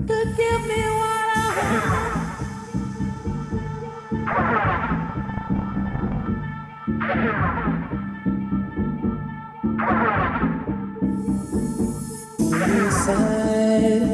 Could give me what I want inside.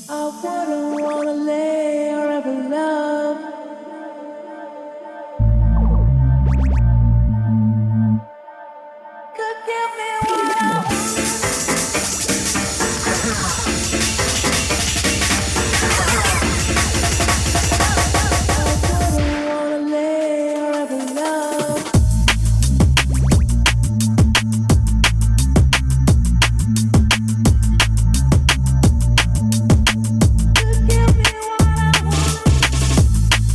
I wouldn't wanna lay or ever love. Could give me what I wouldn't wanna lay or ever love. Could give me what I want.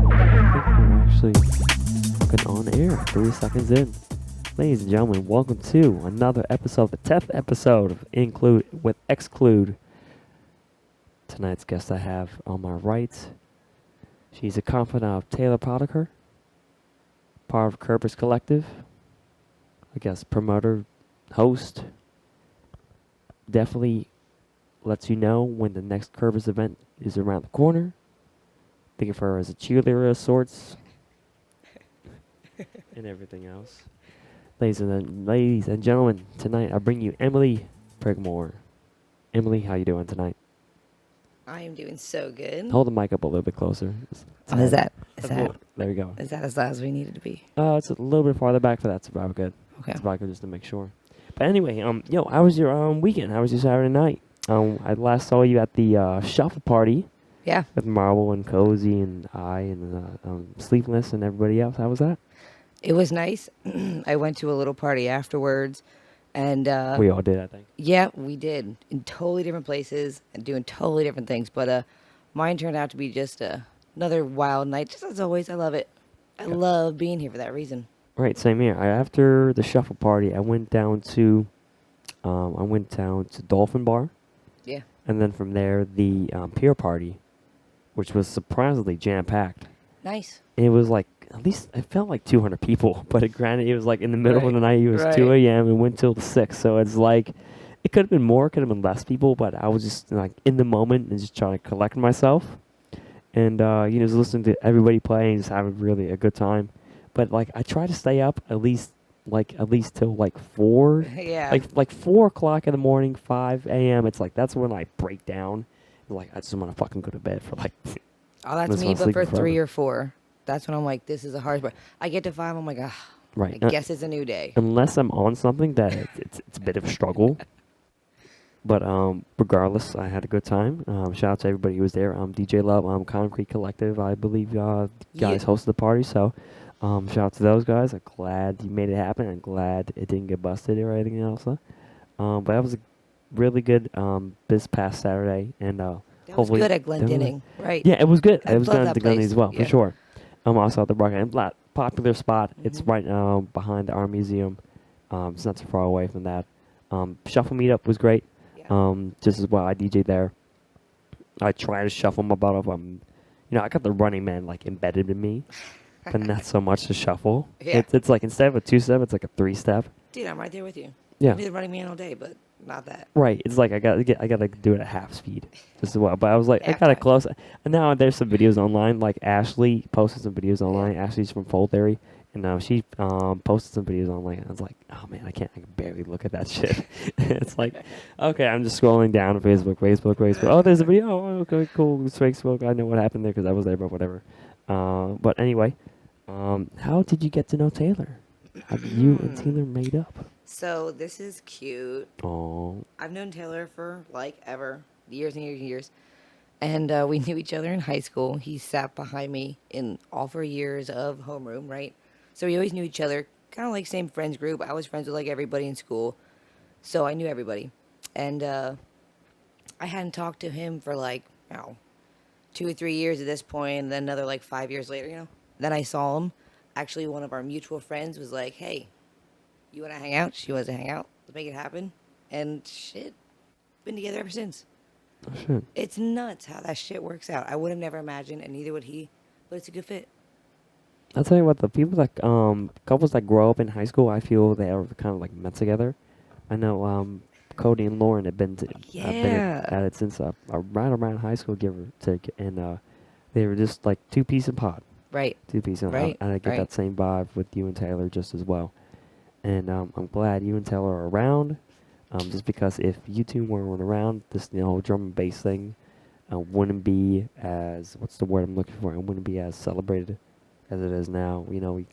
We're actually been on air 3 seconds in. Ladies and gentlemen, welcome to another episode, the 10th episode of Include with Xclude. Tonight's guest I have on my right. She's a confidant of Taylor Potiker, part of Cervus Collective, I guess promoter, host. Definitely lets you know when the next Cervus event is around the corner. Think of her as a cheerleader of sorts. And everything else. Ladies and gentlemen, tonight I bring you Emily Prigmore. Emily, how you doing tonight? I am doing so good. Hold the mic up a little bit closer. Oh, is that There we go. is that as loud as we needed to be? It's a little bit farther back, but that's about good. Okay. That's about good just to make sure. But anyway, yo, how was your weekend? How was your Saturday night? I last saw you at the shuffle party Yeah. with Marble and Cozy and I and Sleepless and everybody else. How was that? It was nice. I went to a little party afterwards, and We all did, I think. yeah, we did in totally different places and doing totally different things. But mine turned out to be just another wild night. Just as always, I love it. I love being here for that reason. Right, same here. After the shuffle party, I went down to Dolphin Bar, Yeah. and then from there the pier party, which was surprisingly jam packed. Nice. It was like at least it felt like 200 people, but granted it was like in the middle of Right, the night. It was right. 2 a.m. and went till 6, so it's like it could have been more, could have been less people, but I was just like in the moment and just trying to collect myself, and just listening to everybody play and just having really a good time. But like I try to stay up at least till like 4. Yeah. Like 4 o'clock in the morning, 5 a.m. It's like that's when I break down. Like I just want to fucking go to bed for like. Oh, that's That's me. why I'm But for sleeping 3 forever. or 4, that's when I'm like, this is a hard part. I get to 5, I'm like, ah, Right. I guess it's a new day. Unless I'm on something that it's a bit of a struggle. But regardless, I had a good time. Shout out to everybody who was there. DJ Love, Concrete Collective, I believe guys hosted the party. So shout out to those guys. I'm glad you made it happen. I'm glad it didn't get busted or anything else. But that was a really good this past Saturday, and That was hopefully good at Glendinning, right? Yeah, it was good. I It was love good that at the Gunny place. as well, Yeah. for sure. Also at the Rock and popular spot. It's Mhm. right behind the Art Museum. It's not too far away from that. Shuffle meetup was great. Yeah. Just as well, I DJ'd there. I try to shuffle my butt off. I got the Running Man like embedded in me, but not so much to shuffle. Yeah. It's like instead of a 2-step, it's like a 3-step. Dude, I'm right there with you. Yeah. I do the Running Man all day, but not that. Right. It's like I gotta do it at half speed just as well. But I was like, I Half got it time. close. And now there's some videos online. Like Ashley posted some videos online. Ashley's from Fold Theory, and she posted some videos online. I was like, oh man, I can barely look at that shit. It's like, okay, I'm just scrolling down on Facebook. Oh, there's a video. Oh, okay, cool. It's Facebook. I know what happened there because I was there, but whatever. But anyway, how did you get to know Taylor? How did you and Taylor made up? So this is cute. Oh, I've known Taylor for like ever, years and years and years. And we knew each other in high school. He sat behind me in all 4 years of homeroom, right? So we always knew each other, kind of like same friends group. I was friends with like everybody in school, so I knew everybody. And I hadn't talked to him for like, 2 or 3 years at this point, and then another like 5 years later, Then I saw him. Actually, one of our mutual friends was like, "Hey, you want to hang out?" She wants to hang out. Let's make it happen. And shit, been together ever since. Oh, shit. It's nuts how that shit works out. I would have never imagined, and neither would he. But it's a good fit. I'll tell you what, the people that, couples that grow up in high school, I feel they are kind of like met together. I know, Cody and Lauren have been, Yeah. at it since, right around high school, give or take. And, they were just like two peas in pod. Right. Two peas in pod. Right, And I get right. that same vibe with you and Taylor just as well. And, I'm glad you and Taylor are around. Just because if you two weren't around, this whole drum and bass thing wouldn't be as, what's the word I'm looking for? It wouldn't be as celebrated as it is now.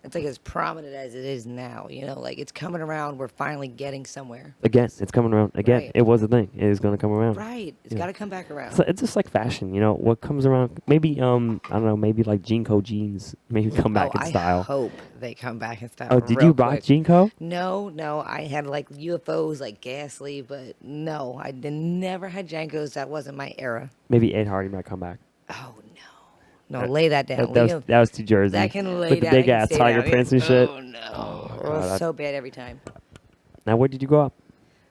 It's like as prominent as it is now. Like it's coming around. We're finally getting somewhere. Again, it's coming around. Again, Right. it was a thing. It is going to come around. Right. It's Yeah. got to come back around. So it's just like fashion, what comes around. Maybe, I don't know, maybe like Jean Co jeans maybe come back in I style. hope they come back in style. Oh, did real you rock quick. Jean Co? No. I had like UFOs, like Ghastly, but no, never had Jankos. That wasn't my era. Maybe Ed Hardy might come back. Oh no, lay that down. That was too Jersey. That can lay with down. the big that can ass stay tiger down. prints and shit. Oh no, Oh, oh, God, so bad every time. Now, where did you grow up?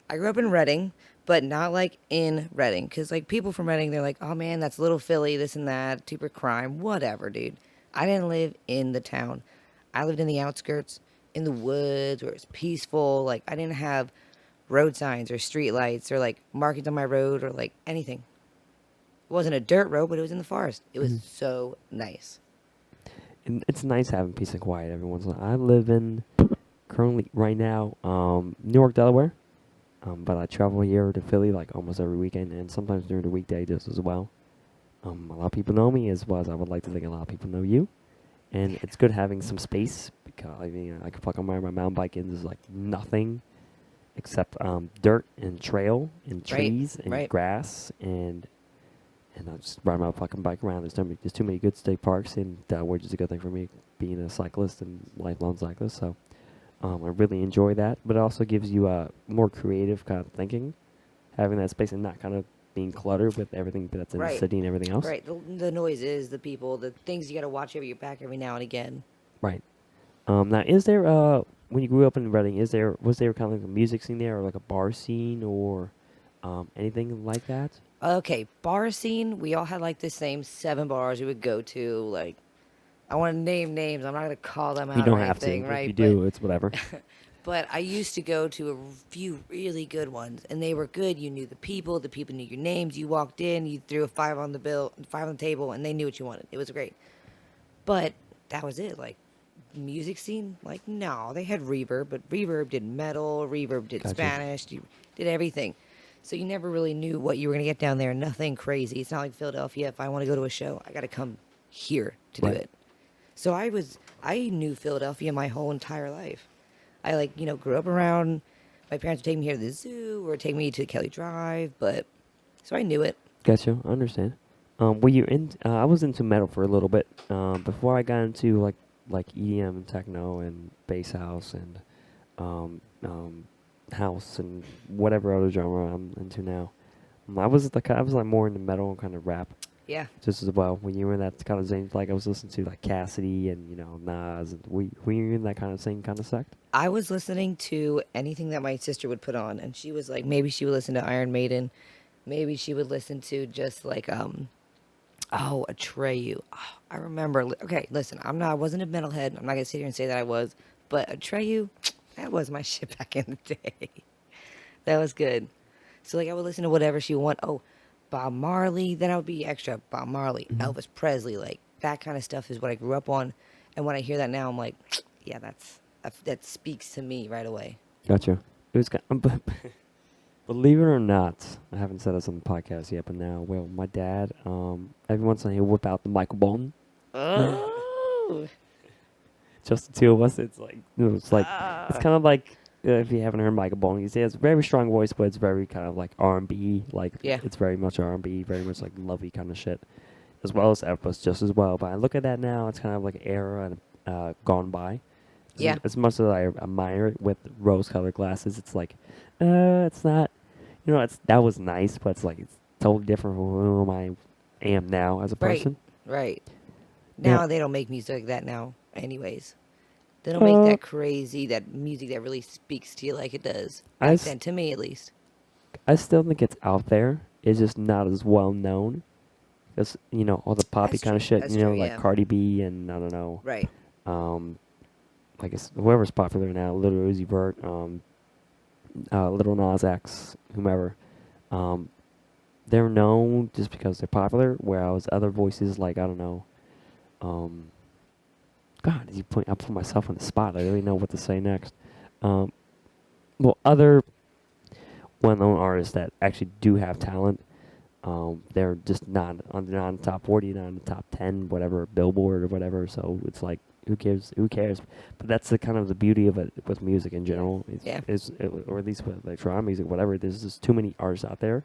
I grew up in Reading, but not like in Reading, because like people from Reading, they're like, oh man, that's Little Philly, this and that, super crime, whatever, dude. I didn't live in the town. I lived in the outskirts, in the woods, where it's peaceful. Like I didn't have road signs or street lights or like markings on my road or like anything. It wasn't a dirt road, but it was in the forest. It was so nice. And it's nice having peace and quiet every once in a while. I live in, currently, right now, Newark, Delaware. But I travel here to Philly like almost every weekend and sometimes during the weekday just as well. A lot of people know me as well as I would like to think a lot of people know you. And it's good having some space because I can fuck on my mountain bike and there's like nothing except dirt and trail and trees and grass and I just ride my fucking bike around. There's too many good state parks in which is a good thing for me being a cyclist and lifelong cyclist. So I really enjoy that, but it also gives you a more creative kind of thinking, having that space and not kind of being cluttered with everything that's in the city and everything else. Right. The noises, the people, the things you got to watch over your back every now and again. Right. Now, is there when you grew up in Reading, was there kind of like a music scene there, or like a bar scene, or anything like that? Okay, bar scene. We all had like the same 7 bars we would go to. Like, I want to name names. I'm not gonna call them out. You don't or have to. anything, right? If you do, it's whatever. But I used to go to a few really good ones, and they were good. You knew the people knew your names. You walked in, you threw a 5 on the table, and they knew what you wanted. It was great. But that was it. Like, music scene, like, no, they had Reverb, but Reverb did metal, Reverb did Gotcha. Spanish, you did everything. So you never really knew what you were gonna get down there. Nothing crazy. It's not like Philadelphia. If I want to go to a show, I got to come here to do it. So I knew Philadelphia my whole entire life. I grew up around. My parents would take me here to the zoo or take me to Kelly Drive, so I knew it. Gotcha. I understand. Were you in? I was into metal for a little bit before I got into like EDM and techno and bass house and house and whatever other genre I'm into now. I was like more into metal and kind of rap. Yeah. Just as well. When you were in that kind of zone, like I was listening to like Cassidy and Nas. And were you in that kind of same kind of sect? I was listening to anything that my sister would put on, and she was like, maybe she would listen to Iron Maiden, maybe she would listen to just like Atreyu. Oh, I remember. Okay, listen, I wasn't a metalhead. I'm not gonna sit here and say that I was, but Atreyu, that was my shit back in the day. That was good. So like I would listen to whatever she would want. Oh, Bob Marley. Then I would be extra Bob Marley, Elvis Presley, like that kind of stuff is what I grew up on. And when I hear that now, I'm like, yeah, that speaks to me right away. Gotcha. It was believe it or not, I haven't said this on the podcast yet, but now, well, my dad, every once in a while he'll whip out the Michael Bolton. Oh. Just the two of us. It's like it's kind of like if you haven't heard Michael Bolton, he has a very strong voice, but it's very kind of like R&B. Like, Yeah. it's very much R&B, very much like lovey kind of shit, as well as Elvis just as well. But I look at that now, it's kind of like an era gone by. Yeah. As much as I admire it with rose-colored glasses, it's like, it's not, that was nice, but it's like, it's totally different from who I am now as a Right. person. Right. Yeah. Now they don't make music like that now, anyways. They don't make that crazy, that music that really speaks to you like it does. I Back s- then, to me at least. I still think it's out there. It's just not as well known. Because, all the poppy That's kind of true. shit, That's true, like yeah. Cardi B and, I don't know, Right. like it's whoever's popular now, Little Uzi Vert, Little Nas X, whomever. They're known just because they're popular, whereas other voices like, I don't know, God, I put myself on the spot. I really know what to say next. Other well-known artists that actually do have talent, they're just not on the top 40, not in the top 10, whatever, Billboard or whatever. So it's like, who cares? Who cares? But that's the kind of the beauty of it with music in general. Yeah. Or at least with electronic music, whatever. There's just too many artists out there.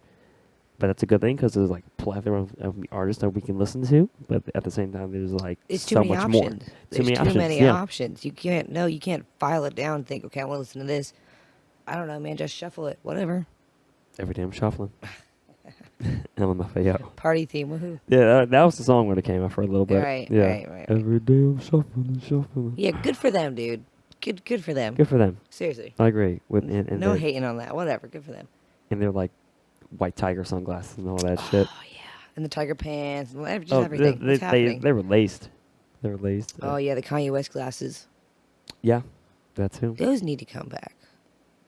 But that's a good thing because there's like a plethora of artists that we can listen to. But at the same time, there's like It's too so many much options. more. There's Too many options. Yeah. options. You can't file it down and think, okay, I want to listen to this. I don't know, man, just shuffle it. Whatever. Every day I'm shuffling. LMFAO. Party theme, woohoo. Yeah, that was the song when it came out for a little bit. Right, yeah. right. Every day I'm shuffling. Yeah, good for them, dude. Good for them. Good for them. Seriously. I agree. And No they're- hating on that. Whatever. Good for them. And they're like white tiger sunglasses and all that shit. Oh, yeah. And the tiger pants. And just Oh, everything. They, What's happening? they were laced. They were laced. Oh, yeah, the Kanye West glasses. Yeah, that too. Those need to come back.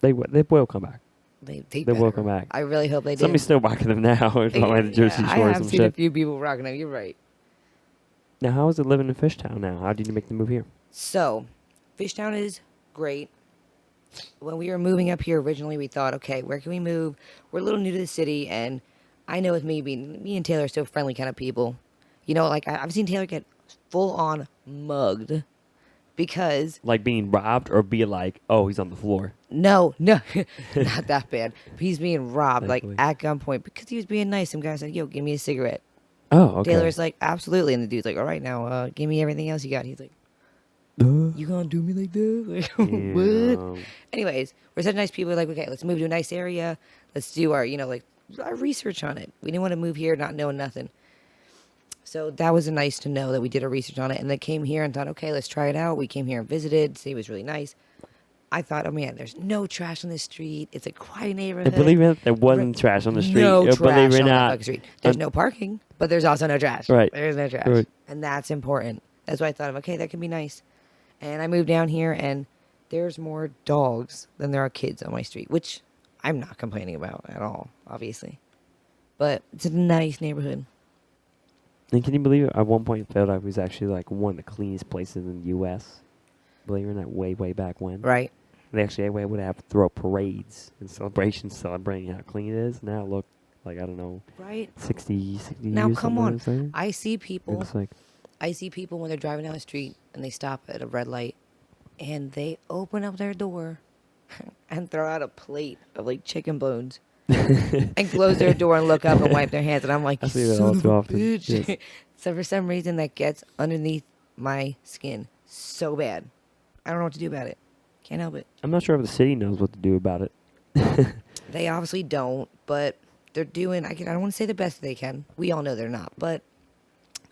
They will come back. They They will better. come back. I really hope they do. Somebody's still rocking them now. If I'm at the Jersey I Shore or have some seen a shit. few people rocking them. You're right. Now, how is it living in Fishtown now? How did you make the move here? So, Fishtown is great. When we were moving up here originally, we thought, okay, where can we move? We're a little new to the city, and I know with me and Taylor are so friendly kind of people. Like I've seen Taylor get full on mugged because Like being robbed or be like, oh, he's on the floor? no, not that bad. He's being robbed like Thankfully. at gunpoint because he was being nice. Some guy said, "Yo, give me a cigarette." Oh, okay. Taylor's like, "Absolutely," and the dude's like, "All right, now, give me everything else you got." He's like, Uh, "You gonna do me like that?" Like, yeah. what? Anyways, we're such nice people. We're like, okay, let's move to a nice area. Let's do our, our research on it. We didn't want to move here not knowing nothing. So that was nice to know that we did our research on it, and then came here and thought, okay, let's try it out. We came here and visited. See, it was really nice. I thought, oh man, there's no trash on the street. It's a quiet neighborhood. And believe it, there wasn't trash on the street. No trash believe it or on the not. fucking street. There's no parking, but there's also no trash. Right. There's no trash. Right. And that's important. That's why I thought of, okay, that can be nice. And I moved down here, and there's more dogs than there are kids on my street, which I'm not complaining about at all, obviously. But it's a nice neighborhood. And can you believe it? At one point, Philadelphia was actually like one of the cleanest places in the U.S. Believe it or not, way back when. Right. They actually would have to throw parades and celebrations celebrating how clean it is. Now look like, I don't know, Right. 60 Now, years. come on. There. I see people. It's like, I see people when they're driving down the street and they stop at a red light and they open up their door and throw out a plate of like chicken bones and close their door and look up and wipe their hands. And I'm like, I you see that son all of too a often. bitch. Yes. So for some reason that gets underneath my skin so bad. I don't know what to do about it. Can't help it. I'm not sure if the city knows what to do about it. They obviously don't, but they're doing, I don't want to say the best they can. We all know they're not, but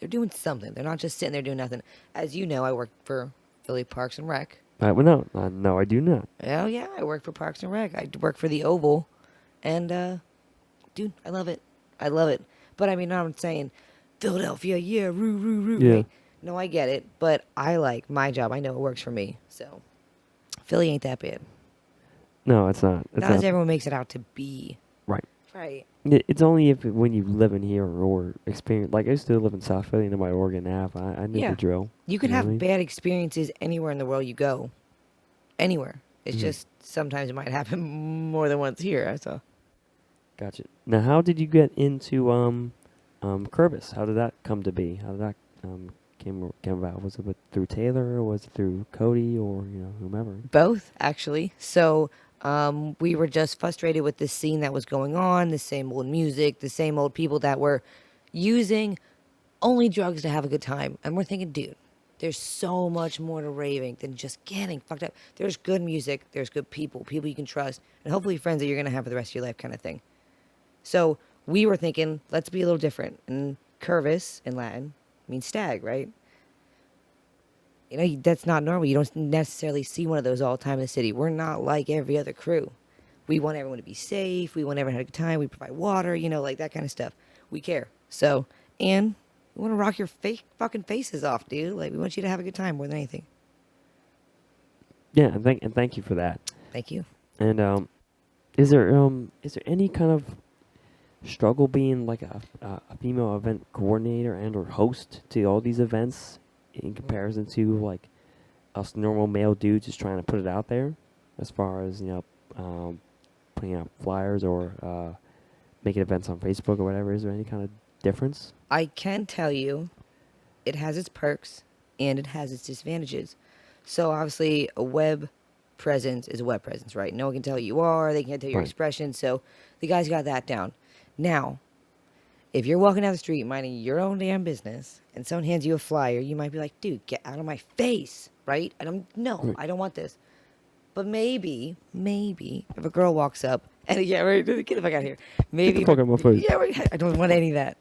they're doing something. They're not just sitting there doing nothing. As you know, I work for Philly Parks and Rec. Well, no, I do not. Oh, yeah, I work for Parks and Rec. I work for the Oval. And, dude, I love it. I love it. But, I mean, I'm saying, Philadelphia, yeah, roo. Yeah. Right? No, I get it. But I like my job. I know it works for me. So, Philly ain't that bad. No, it's not. It's Not as not. everyone makes it out to be. Right. Right. It's only when you live in here or experience. Like, I used to live in South Philly and in my Oregon Ave. I knew Yeah. the drill. You can know have what I mean? bad experiences anywhere in the world you go. Anywhere. It's Mhm. just sometimes it might happen more than once here. So Gotcha. Now, how did you get into Cervus? How did that come to be? How did that came about? Was it through Taylor, or was it through Cody, or whomever? Both, actually. So we were just frustrated with this scene that was going on, the same old music, the same old people that were using only drugs to have a good time. And we're thinking, dude, there's so much more to raving than just getting fucked up. There's good music, there's good people you can trust, and hopefully friends that you're going to have for the rest of your life kind of thing. So we were thinking, let's be a little different. And Cervus in Latin means stag, right? That's not normal. You don't necessarily see one of those all the time in the city. We're not like every other crew. We want everyone to be safe. We want everyone to have a good time. We provide water, like that kind of stuff. We care. So, and we want to rock your fake fucking faces off, dude. Like, we want you to have a good time more than anything. Yeah, and thank you for that. Thank you. And is there any kind of struggle being like a female event coordinator and or host to all these events in comparison to like us normal male dudes just trying to put it out there, as far as putting out flyers or making events on Facebook or whatever? Is there any kind of difference? I can tell you it has its perks and it has its disadvantages. So obviously a web presence is a web presence, right? No one can tell who you are. They can't tell your Right. expression. So the guys got that down. Now, if you're walking down the street minding your own damn business and someone hands you a flyer, you might be like, dude, get out of my face, right? I don't want this. But maybe, if a girl walks up and get the fuck out of here. Maybe Get the fuck out of my face. Yeah, right, I don't want any of that.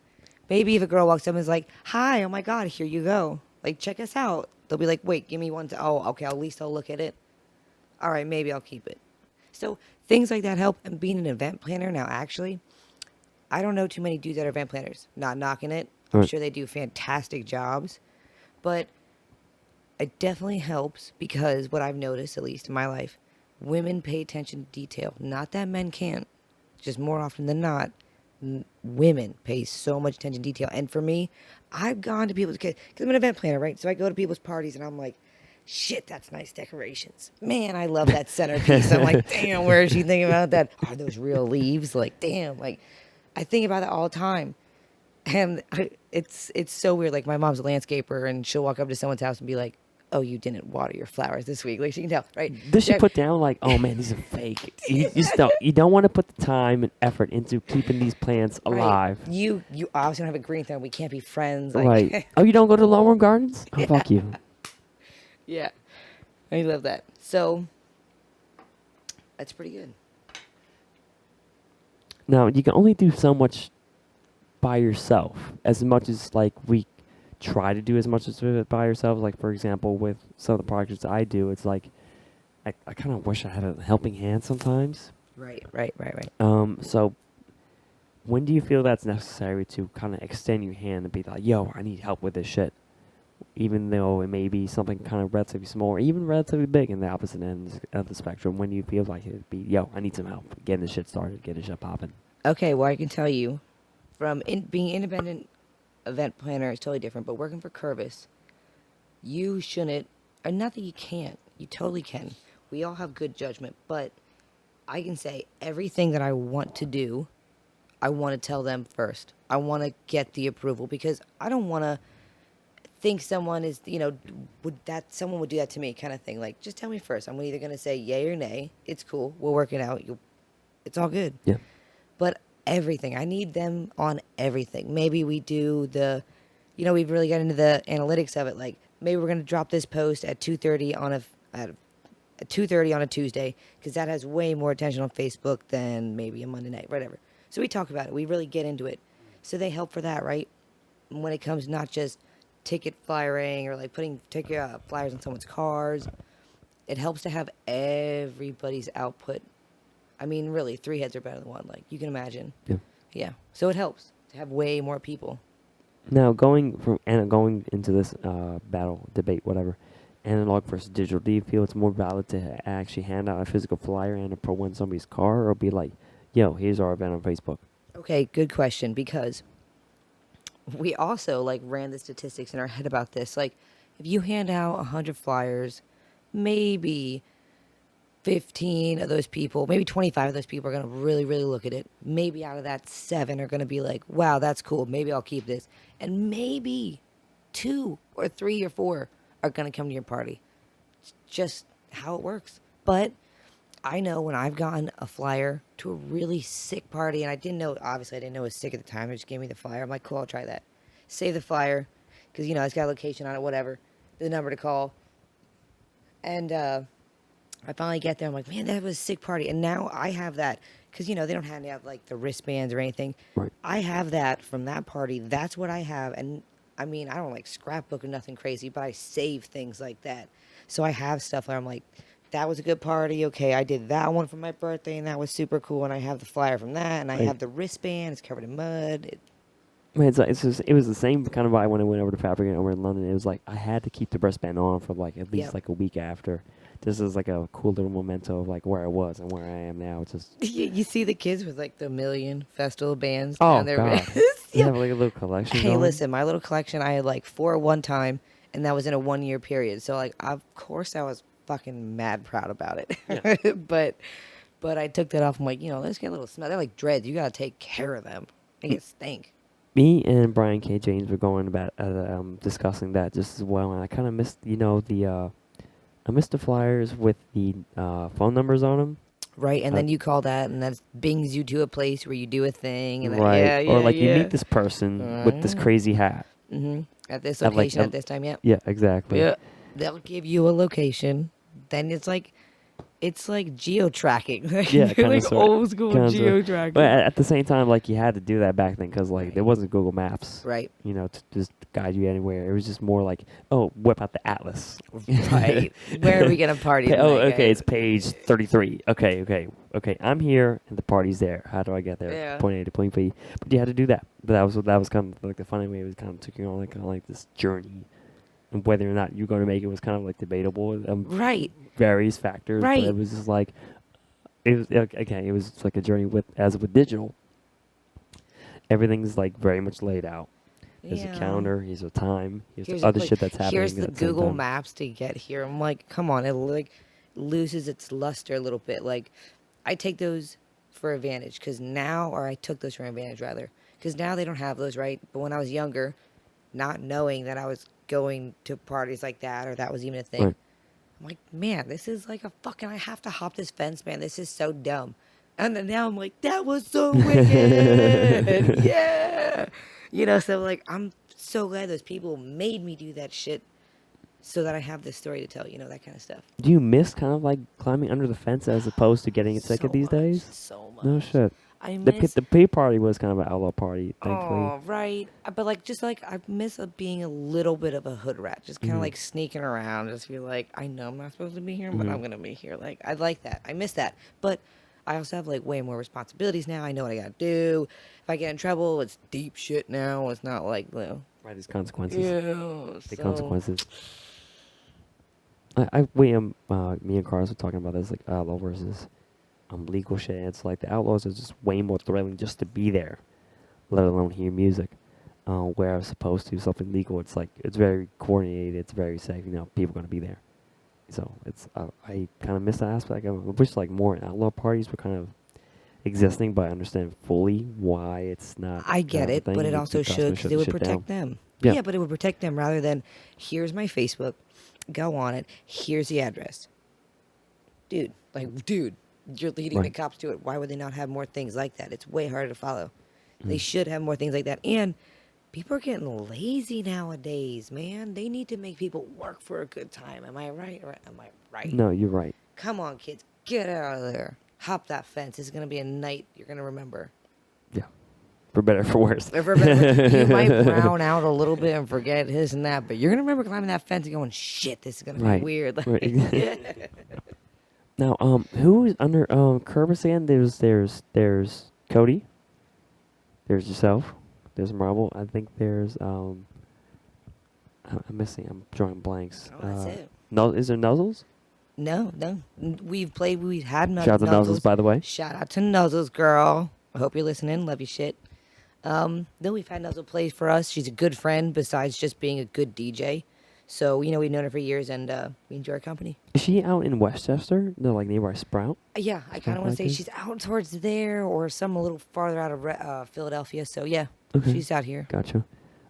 Maybe if a girl walks up and is like, hi, oh my God, here you go. Like, check us out. They'll be like, wait, give me one. Oh, okay, at least I'll look at it. All right, maybe I'll keep it. So things like that help. And being an event planner now, actually, I don't know too many dudes that are event planners. Not knocking it. I'm Right. sure they do fantastic jobs. But it definitely helps because what I've noticed, at least in my life, women pay attention to detail. Not that men can't. Just more often than not, women pay so much attention to detail. And for me, I've gone to people's, because I'm an event planner, right? So I go to people's parties and I'm like, shit, that's nice decorations. Man, I love that centerpiece. I'm like, damn, where is she thinking about that? Are those real leaves? Like, damn, like, I think about that all the time. And it's so weird. Like, my mom's a landscaper and she'll walk up to someone's house and be like, oh, you didn't water your flowers this week. Like, she can tell, right? Does she Yeah. put down like, oh man, these are fake? You don't want to put the time and effort into keeping these plants alive. Right. You obviously don't have a green thumb. We can't be friends. Like, Right. Oh, you don't go to Longhorn Gardens? Oh, fuck you. Yeah. I love that. So, that's pretty good. Now, you can only do so much by yourself, as much as like we try to do as much as by yourself. Like, for example, with some of the projects I do, it's like I kind of wish I had a helping hand sometimes. Right. So when do you feel that's necessary to kind of extend your hand and be like, yo, I need help with this shit? Even though it may be something kind of relatively small or even relatively big in the opposite ends of the spectrum, when do you feel like it'd be, yo, I need some help getting this shit started, getting this shit popping? Okay, well, I can tell you, from being independent event planner is totally different, but working for Cervus, you shouldn't, or not that you can't, you totally can. We all have good judgment, but I can say everything that I want to do, I want to tell them first. I want to get the approval because I don't want to think someone is, someone would do that to me kind of thing. Like, just tell me first. I'm either going to say yay or nay. It's cool. We'll work it out. It's all good. Yeah. But everything, I need them on everything. Maybe we do we've really got into the analytics of it. Like, maybe we're going to drop this post at 2:30 at 2:30 on a Tuesday because that has way more attention on Facebook than maybe a Monday night, whatever. So we talk about it. We really get into it. So they help for that, right? When it comes not just ticket flyering or like putting ticket flyers on someone's cars, it helps to have everybody's output. I mean, really, 3 heads are better than one. Like, you can imagine. Yeah. Yeah. So it helps to have way more people. Now, going into this battle, debate, whatever, analog versus digital, do you feel it's more valid to actually hand out a physical flyer and to put one in somebody's car, or be like, yo, here's our event on Facebook? Okay, good question, because we also, ran the statistics in our head about this. Like, if you hand out 100 flyers, maybe 15 of those people, maybe 25 of those people are going to really, really look at it. Maybe out of that 7 are going to be like, wow, that's cool. Maybe I'll keep this. And maybe 2 or 3 or 4 are going to come to your party. It's just how it works. But I know when I've gotten a flyer to a really sick party, and I didn't know, obviously I didn't know it was sick at the time. They just gave me the flyer. I'm like, cool, I'll try that. Save the flyer, because, you know, it's got a location on it, whatever, the number to call. And I finally get there. I'm like, man, that was a sick party. And now I have that, because, you know, they don't have like the wristbands or anything. Right. I have that from that party. That's what I have. And I mean, I don't like scrapbook or nothing crazy, but I save things like that. So I have stuff where I'm like, that was a good party. Okay, I did that one for my birthday, and that was super cool. And I have the flyer from that, and I have the wristband. It's covered in mud. Man, it's just, it was the same kind of vibe when I went over to Fabric over in London. It was like I had to keep the wristband on for like at least like a week after. This is like a cool little memento of like where I was and where I am now. It's just You see the kids with like the million festival bands oh down their god, bands. you have like a little collection. Hey, going? listen, my little collection, I had like 4 at one time, and that was in a 1-year period. So like, of course, I was fucking mad proud about it. Yeah. but I took that off. I'm like, you know, let's get a little smell. They're like dreads. You gotta take care of them. They get stink. Me and Brian K. James were going about discussing that just as well, and I kind of missed, you know, I missed the flyers with the phone numbers on them. Right, and then you call that, and that bings you to a place where you do a thing, and Right, then, or like you meet this person with this crazy hat. at this at, like, location at this time. Yeah, Yeah, exactly. yeah. They'll give you a location. Then it's like geo-tracking. Yeah, like kinda sort- old school kinda sort. geo-tracking. But at the same time, like you had to do that back then because like there wasn't Google Maps, Right. you know, to just guide you anywhere. It was just more like, oh, whip out the atlas. Right. Where are we gonna party? Okay, oh, tonight, okay, guys? it's page 33. Okay. I'm here and the party's there. How do I get there? Yeah. Point A to point B. But you had to do that. But that was kind of like the funny way. It was kind of took you on like this journey, and whether or not you're going to make it was kind of like debatable. Right. Various factors. Right. But it was just like, it was again. It was like a journey with digital. Everything's like very much laid out. There's a calendar. Here's a time. Here's the other shit that's happening. Here's the at same Google time. Maps to get here. I'm like, come on, it like loses its luster a little bit. Like, I take those for advantage because now, or I took those for advantage rather, because now they don't have those, right? But when I was younger, not knowing that I was going to parties like that or that was even a thing, Right. I'm like, man, this is like a fucking. I have to hop this fence, man. This is so dumb. And then now I'm like, that was so wicked. Yeah. You know, so like, I'm so glad those people made me do that shit so that I have this story to tell, you know, that kind of stuff. Do you miss kind of like climbing under the fence as opposed to getting it So second these much, days? So much. No shit. I The miss. the pay party was kind of an outlaw party, thankfully. Oh, right. But like, just like, I miss being a little bit of a hood rat. Just kind of like sneaking around. Just feel like, I know I'm not supposed to be here, but I'm going to be here. Like, I like that. I miss that. But I also have like way more responsibilities now. I know what I got to do. If I get in trouble, it's deep shit now. It's not like, you know. Right, there's consequences. Yeah. Big so- consequences. Me and Carlos were talking about this, like outlaw versus legal shit. It's like the outlaws are just way more thrilling just to be there, let alone hear music. Whereas opposed to something legal, it's like it's very coordinated, it's very safe. You know, people are gonna be there. So it's I kind of miss that aspect. I wish like more outlaw parties were kind of existing, but I understand fully why it's not. I get it, thing. but it The also customer should because shut it the would shit protect down. them. Yeah. Yeah, but it would protect them rather than here's my Facebook, go on it, here's the address. Dude, you're leading the Right. cops to it. Why would they not have more things like that? It's way harder to follow. Mm. They should have more things like that. And people are getting lazy nowadays, man. They need to make people work for a good time. Am I right? Or am I right? No, you're right. Come on, kids, get out of there. Hop that fence. It's gonna be a night you're gonna remember. Yeah, for better or for worse. If remember, you might brown out a little bit and forget his and that, but you're gonna remember climbing that fence and going, "Shit, this is gonna Right. be weird." Like, Right. Now, who is under Cervus again? There's Cody. There's yourself. There's Marble. I think there's I'm missing. I'm drawing blanks. Oh, that's it. No, is there Nuzzles? No. We've had Shout out to Nuzzles, by the way. Shout out to Nuzzles, girl. I hope you're listening. Love you, shit. Then we've had Nuzzle play for us. She's a good friend besides just being a good DJ. So, you know, we've known her for years and we enjoy her company. Is she out in Westchester? No, like nearby Sprout. Yeah, I kind of want to say she's out towards there or some a little farther out of Philadelphia. So, yeah, Okay. she's out here. Gotcha.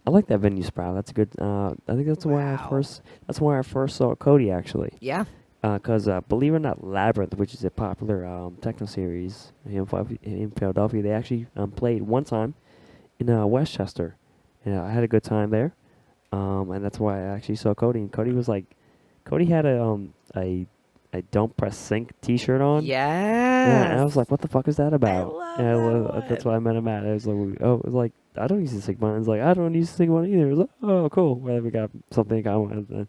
I like that venue Sprout. That's a good. I think that's why I Wow. first. That's why I first saw Cody actually. Yeah. Because believe it or not, Labyrinth, which is a popular techno series in Philadelphia, they actually played one time in Westchester, and I had a good time there. And that's why I actually saw Cody. And Cody was like, Cody had a Don't Press Sync T-shirt on. Yeah, and I was Yes. like, what the fuck is that about? love And that that's one. why I met him at. I was like, oh, it was like I don't use the Sigma. And it's like I don't use the Sigma either. It was like, oh, cool. Well, we got something in common.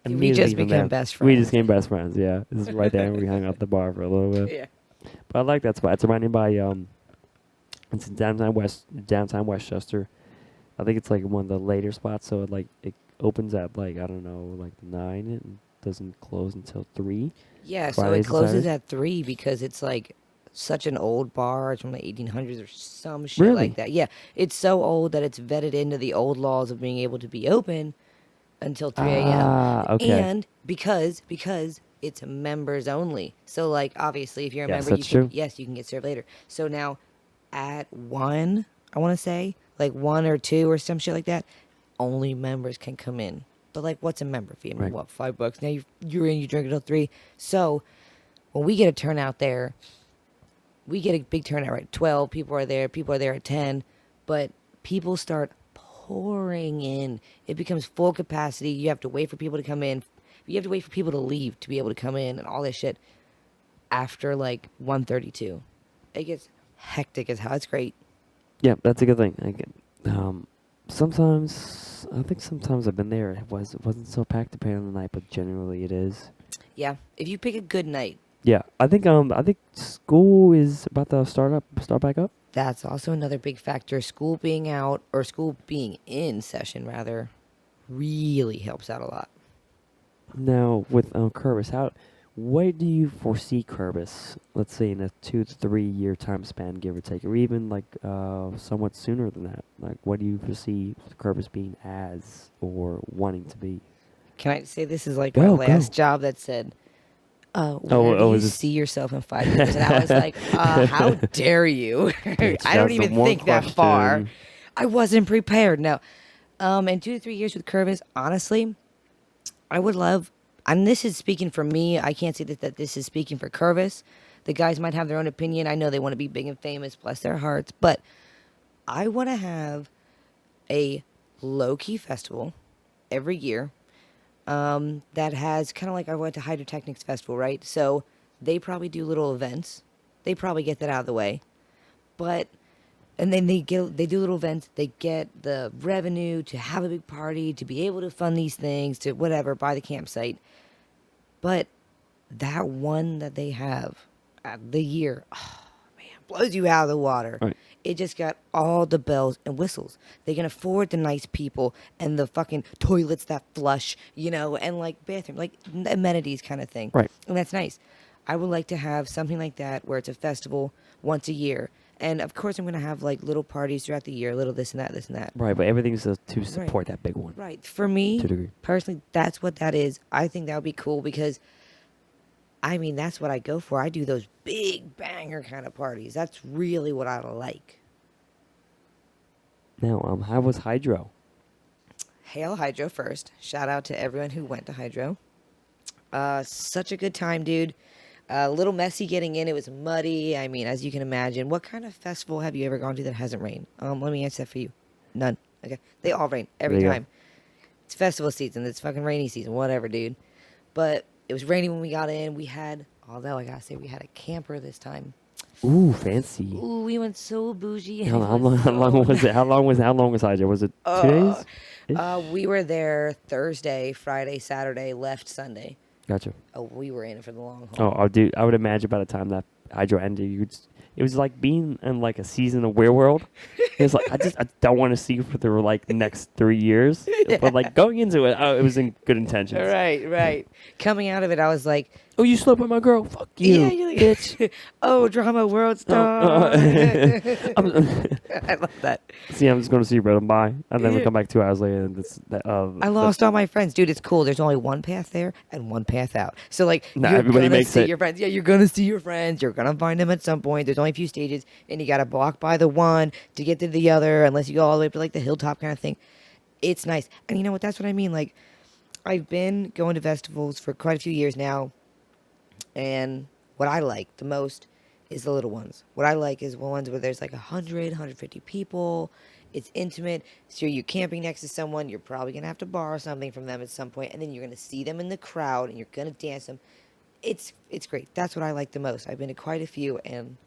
And We immediately just from became there, best we friends. just became best friends. Yeah, this is right there. And we hung out at the bar for a little bit. Yeah. But I like that spot. It's surrounded by it's in downtown Westchester. I think it's like one of the later spots. So it opens at like I don't know like 9 and doesn't close until 3. Yeah, so it Fridays and closes Saturdays? at 3 because it's like such an old bar. It's from the 1800s or some shit Really? like that. Yeah, it's so old that it's vetted into the old laws of being able to be open until 3 a.m. Ah, okay. And because it's members only. So like obviously if you're a Yes, member that's you can true. you can get served later. So now at 1, I want to say, like 1 or 2 or some shit like that, only members can come in. But like what's a member fee? I mean, Right. what, $5? Now you're in, you drink until 3. So when we get a turnout there, we get a big turnout, right? 12 people are there at 10, but people start pouring in. It becomes full capacity. You have to wait for people to come in. You have to wait for people to leave to be able to come in and all this shit after like 1:32. It gets hectic as hell. It's great. Yeah, that's a good thing. Sometimes I think sometimes I've been there. It wasn't so packed depending on the night, but generally it is. Yeah. If you pick a good night, Yeah, I think school is about to start back up. that's also another big factor. School being out, or school being in session rather, really helps out a lot. Now with Curvis, what do you foresee Curvis? Let's say in a 2 to 3 year time span, give or take, or even like somewhat sooner than that. Like, what do you foresee Curvis being as or wanting to be? Can I say this is like Go, my last go. job that said, where do you is this- see yourself in 5 years? And I was like, how dare you? Bitch, I don't that's the even one think that far. question. I wasn't prepared. No. In 2 to 3 years with Curvis, honestly, I would love, and this is speaking for me. I can't say that this is speaking for Curvis. The guys might have their own opinion. I know they want to be big and famous, bless their hearts. But I want to have a low-key festival every year that has kind of like I went to Hydrotechnics Festival, right? So they probably do little events. They probably get that out of the way. But and then they do little events. They get the revenue to have a big party, to be able to fund these things, to whatever, buy the campsite. But that one that they have the year, oh man, blows you out of the water. Right. It just got all the bells and whistles. They can afford the nice people and the fucking toilets that flush, and like bathroom, like amenities kind of thing. Right. And that's nice. I would like to have something like that where it's a festival once a year. And of course, I'm going to have like little parties throughout the year, little this and that, this and that. Right, but everything's to support that big one. Right. For me, To a degree. personally, that's what that is. I think that would be cool because, I mean, that's what I go for. I do those big banger kind of parties. That's really what I like. Now, how was Hydro? Hail Hydro first. Shout out to everyone who went to Hydro. Such a good time, dude. A little messy getting in. It was muddy. I mean, as you can imagine. What kind of festival have you ever gone to that hasn't rained? Let me answer that for you. None. Okay. They all rain every There you go. time. It's festival season. It's fucking rainy season. Whatever, dude. But it was rainy when we got in. We had, although I gotta say, we had a camper this time. Ooh, fancy. Ooh, we went so bougie. and How it long so was it? How long was Hydro? Was it 2 days? We were there Thursday, Friday, Saturday, left Sunday. Gotcha. Oh, we were in it for the long haul. Oh, dude, I would imagine by the time that Hydro ended, it was like being in like a season of Weird World. It's like I don't want to see you for the like next 3 years, but like going into it, it was in good intentions. Right. Coming out of it, I was like, Oh, you slept with my girl? Fuck you, yeah, you're like, bitch. oh, drama world star. I love that. See, I'm just going to see you, brother. Bye. And then we Yeah. come back 2 hours later, and I lost all my friends, dude. It's cool. There's only one path there and one path out. So like, Nah, you're everybody gonna makes see it. your friends. Yeah, you're gonna see your friends. You're gonna find them at some point. There's only a few stages, and you gotta walk by the one to get to the other, unless you go all the way up to like the hilltop kind of thing. It's nice. And you know what? That's what I mean. Like, I've been going to festivals for quite a few years now, and what I like the most is the little ones. What I like is ones where there's like 100, 150 people. It's intimate. So you're camping next to someone. You're probably going to have to borrow something from them at some point, and then you're going to see them in the crowd, and you're going to dance them. It's great. That's what I like the most. I've been to quite a few, and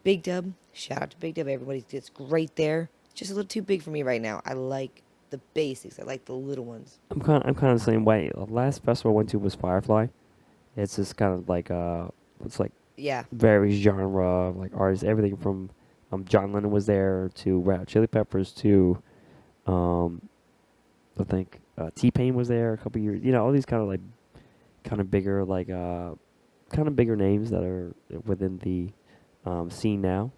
Big Dub, shout out to Big Dub. Everybody gets great there. Just a little too big for me right now. I like the basics. I like the little ones. I'm kind of the same way. The last festival I went to was Firefly. It's just kind of like it's like Yeah. various genre of like artists, everything from John Lennon was there to Red Hot Chili Peppers to I think T-Pain was there a couple years. You know, all these kind of bigger kind of bigger names that are within the scene now.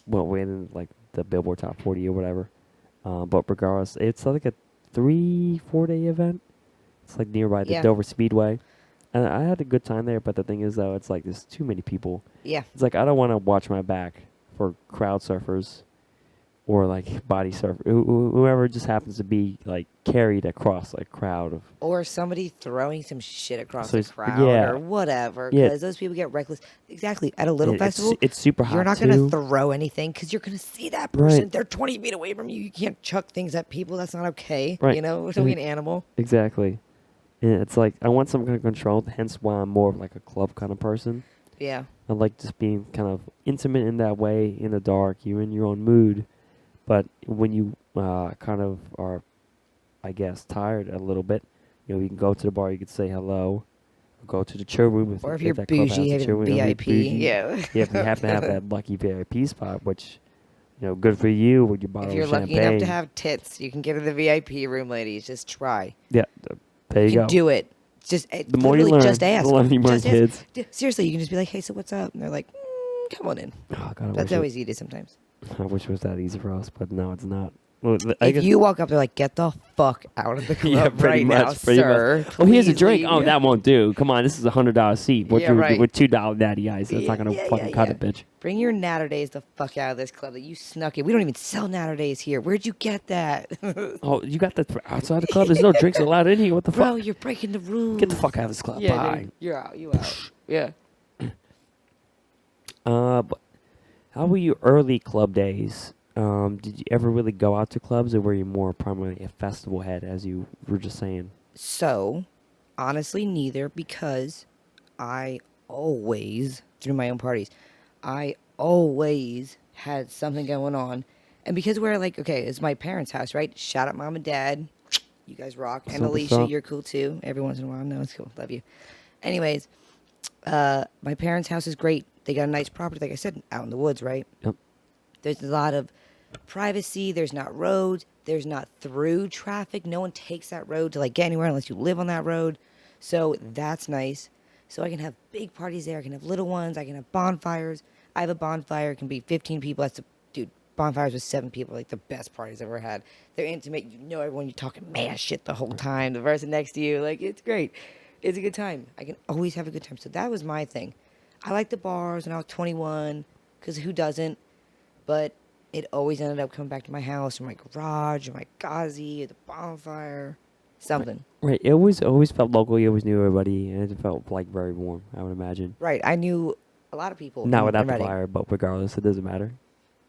Well, within like the Billboard Top 40 or whatever. But regardless, it's like a 3-4 day event. It's like nearby the Yeah. Dover Speedway. And I had a good time there, but the thing is, though, it's like there's too many people. Yeah. It's like I don't want to watch my back for crowd surfers or like body surfer, whoever just happens to be like carried across a crowd of. Or somebody throwing some shit across So the it's- crowd yeah. or whatever. Yeah. Because those people get reckless. Exactly. At a little It's- festival, it's super hot you're not going to too. throw anything because you're going to see that person. Right. They're 20 feet away from you. You can't chuck things at people. That's not okay. Right. You know, don't be an animal. Exactly. And it's like I want some kind of control, hence why I'm more of like a club kind of person. Yeah. I like just being kind of intimate in that way, in the dark. You're in your own mood. But when you kind of are, I guess, tired a little bit, you know, you can go to the bar, you can say hello, go to the chill room. Or if you're that club has bougie, a have chill room, if you're VIP. bougie. Yeah. Yeah, if you happen to have that lucky VIP spot, which, you know, good for you with your bottle If you're of lucky champagne. enough to have tits, you can get to the VIP room, ladies. Just try. Yeah, there you You go. can do it. Just The more you literally learn, just ask. the less you learn, Just ask. kids. Seriously, you can just be like, "Hey, so what's up?" And they're like, "Come on in." Oh, God, That's always easy sometimes. I wish it was that easy for us, but no, it's not. Well, I If guess- you walk up, they're like, "Get the fuck out of the club Yeah, pretty right much, now, pretty sir." Oh, here's a Please drink. leave." Oh, Yeah. that won't do. Come on, this is $100 seat. What Yeah, you would do right. with $2 natty ice? That's not gonna Yeah, fucking yeah, cut yeah. it, bitch. Bring your Natter Days the fuck out of this club that you snuck it. We don't even sell Natter Days here. Where'd you get that? Oh, you got that outside the club? There's no drinks allowed in here. What the Bro, fuck? you're breaking the rules. Get the fuck out of this club. Yeah, Bye. dude, you're out. You out. Yeah. But how were your early club days? Did you ever really go out to clubs, or were you more primarily a festival head, as you were just saying? So, honestly, neither, because I always threw my own parties. I always had something going on. And because we're like, okay, it's my parents' house, right? Shout out mom and dad. You guys rock. And What's up, what's Alicia, up? you're cool too. Every once in a while. No, it's cool. Love you. Anyways, my parents' house is great. They got a nice property, like I said, out in the woods, right? Yep. There's a lot of privacy. There's not roads. There's not through traffic. No one takes that road to like get anywhere unless you live on that road. So that's nice. So I can have big parties there. I can have little ones. I can have bonfires. I have a bonfire. It can be 15 people. Dude, bonfires with 7 people are like the best parties I've ever had. They're intimate. You know everyone. You're talking mad shit the whole time. The person next to you. Like, it's great. It's a good time. I can always have a good time. So that was my thing. I liked the bars when I was 21, because who doesn't? But it always ended up coming back to my house or my garage or my gazi or the bonfire, something. Right. It always felt local. You always knew everybody, and it felt like very warm. I would imagine. Right. I knew a lot of people. Not in without the Reading. fire, but regardless, it doesn't matter.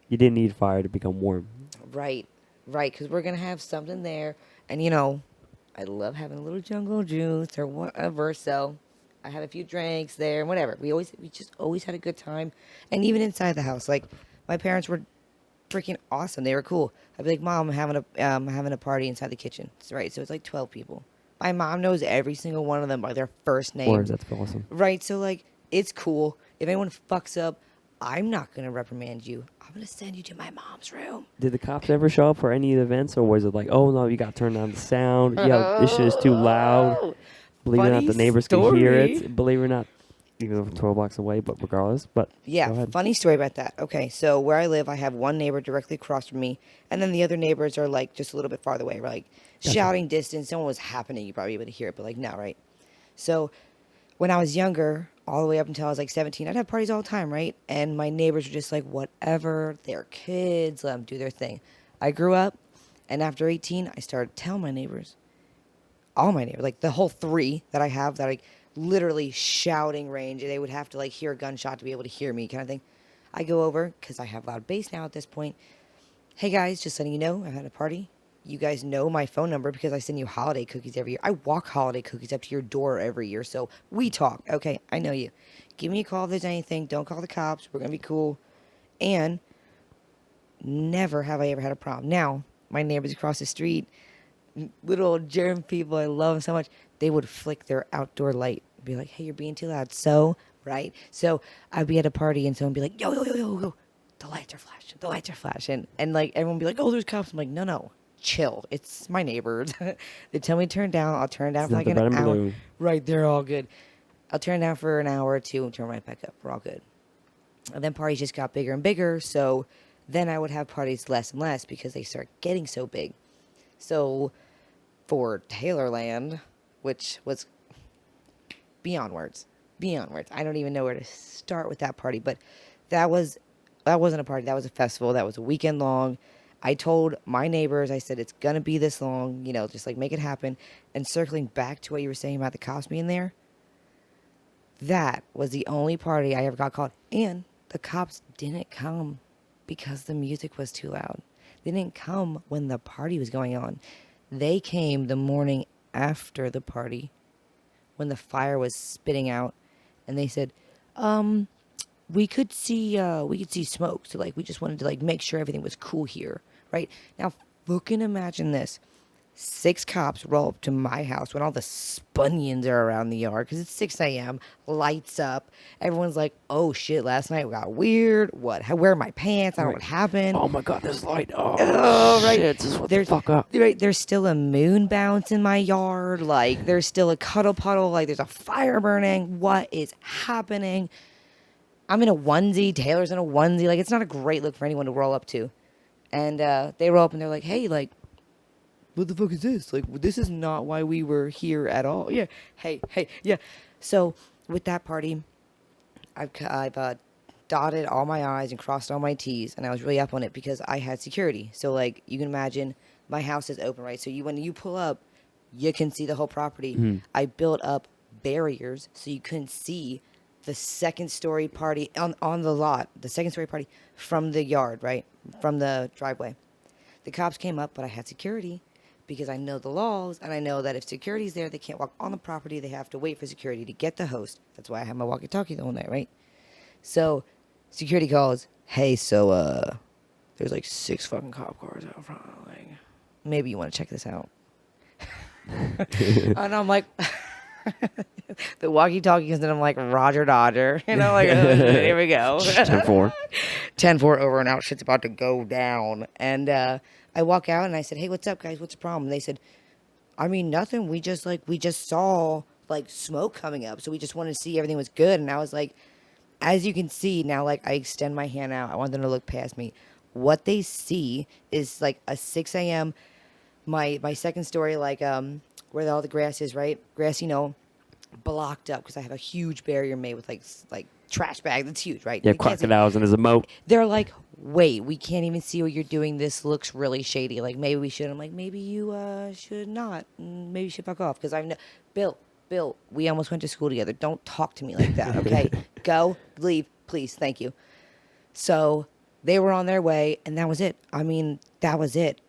You didn't need fire to become warm. Right. Right. Because we're going to have something there. And, you know, I love having a little jungle juice or whatever. So I had a few drinks there and whatever. We just always had a good time. And even inside the house, like my parents were freaking awesome. They were cool. I'd be like, Mom, I'm having a party inside the kitchen. Right. So it's like 12 people. My mom knows every single one of them by their first name. Or that's awesome. Right. So like, it's cool. If anyone fucks up, I'm not going to reprimand you. I'm going to send you to my mom's room. Did the cops ever show up for any of the events, or was it like, oh no, you got to turn down the sound? Yo, this shit is too loud. Believe it or not, Funny the neighbors can hear story. it. Believe it or not, even though from 12 blocks away, but regardless. But go Yeah, ahead. funny story about that. Okay, so where I live, I have one neighbor directly across from me, and then the other neighbors are like just a little bit farther away, like shouting distance. Someone was happening, you'd probably be able to hear it, but like now, right? So when I was younger, all the way up until I was like 17, I'd have parties all the time, right? And my neighbors were just like, whatever, they're kids, let them do their thing. I grew up, And after 18, I started telling my neighbors, all my neighbors, like the whole 3 that I have, that like literally shouting range, and they would have to like hear a gunshot to be able to hear me, kind of thing. I go over because I have loud bass now at this point. Hey guys, just letting you know, I had a party. You guys know my phone number because I send you holiday cookies every year. I walk holiday cookies up to your door every year, so we talk. Okay, I know you. Give me a call if there's anything. Don't call the cops. We're gonna be cool. And never have I ever had a problem. Now, my neighbors across the street, little germ people, I love them so much. They would flick their outdoor light, be like, "Hey, you're being too loud." So, right? So I'd be at a party and someone would be like, "Yo, yo, yo, yo, yo, the lights are flashing, the lights are flashing," and like everyone would be like, "Oh, there's cops." I'm like, "No, no, chill. It's my neighbors." They tell me to turn down. I'll turn down It's for like nothing an but in hour. blue. Right, they're all good. I'll turn down for an hour or two and turn right back up. We're all good. And then parties just got bigger and bigger. So then I would have parties less and less because they start getting so big. So for Taylorland, which was beyond words, beyond words. I don't even know where to start with that party, but that wasn't a party. That was a festival. That was a weekend long. I told my neighbors, I said, it's going to be this long, just like make it happen. And circling back to what you were saying about the cops being there, that was the only party I ever got called. And the cops didn't come because the music was too loud. They didn't come when the party was going on. They came the morning after the party when the fire was spitting out, and they said, we could see smoke. So like we just wanted to like make sure everything was cool here, right? Now fucking imagine this. 6 cops roll up to my house when all the spunions are around the yard because it's 6 a.m. Lights up. Everyone's like, "Oh shit! Last night got weird. What? Where are my pants? I don't know what happened." Oh my god, this light. Oh, right. Shit, this is what the There's fuck up. right. There's still a moon bounce in my yard. Like there's still a cuddle puddle. Like there's a fire burning. What is happening? I'm in a onesie. Taylor's in a onesie. Like it's not a great look for anyone to roll up to. And they roll up and they're like, "Hey, like, what the fuck is this? Like, this is not why we were here at all." Yeah. Hey, yeah. So with that party, I've dotted all my I's and crossed all my T's, and I was really up on it because I had security. So like you can imagine, my house is open, right? So when you pull up, you can see the whole property. Mhm. I built up barriers so you couldn't see the second story party on the lot, the second story party from the yard, right? From the driveway. The cops came up, but I had security because I know the laws, and I know that if security's there, they can't walk on the property. They have to wait for security to get the host. That's why I have my walkie-talkie the whole night, right? So security calls, "Hey, so there's like 6 fucking cop cars out front. Like, maybe you want to check this out." And I'm like, the walkie-talkie comes in. I'm like, "Roger, Dodger." Like, here we go. 10-4. 10-4 over and out. Shit's about to go down. And I walk out and I said, "Hey, what's up, guys? What's the problem?" And they said, "I mean, nothing. We just saw like smoke coming up. So we just wanted to see everything was good." And I was like, as you can see now, like I extend my hand out. I want them to look past me. What they see is like a 6 a.m. My second story, like where all the grass is, right? Grass, blocked up because I have a huge barrier made with like trash bags. It's huge, right? Yeah, You can't see. crocodiles and there's a moat. They're like, "Wait, we can't even see what you're doing. This looks really shady. Like maybe we should." I'm like, "Maybe you should not. Maybe you should fuck off." Because Bill, we almost went to school together. Don't talk to me like that, okay? Go, leave, please, thank you. So they were on their way, and that was it. I mean, that was it.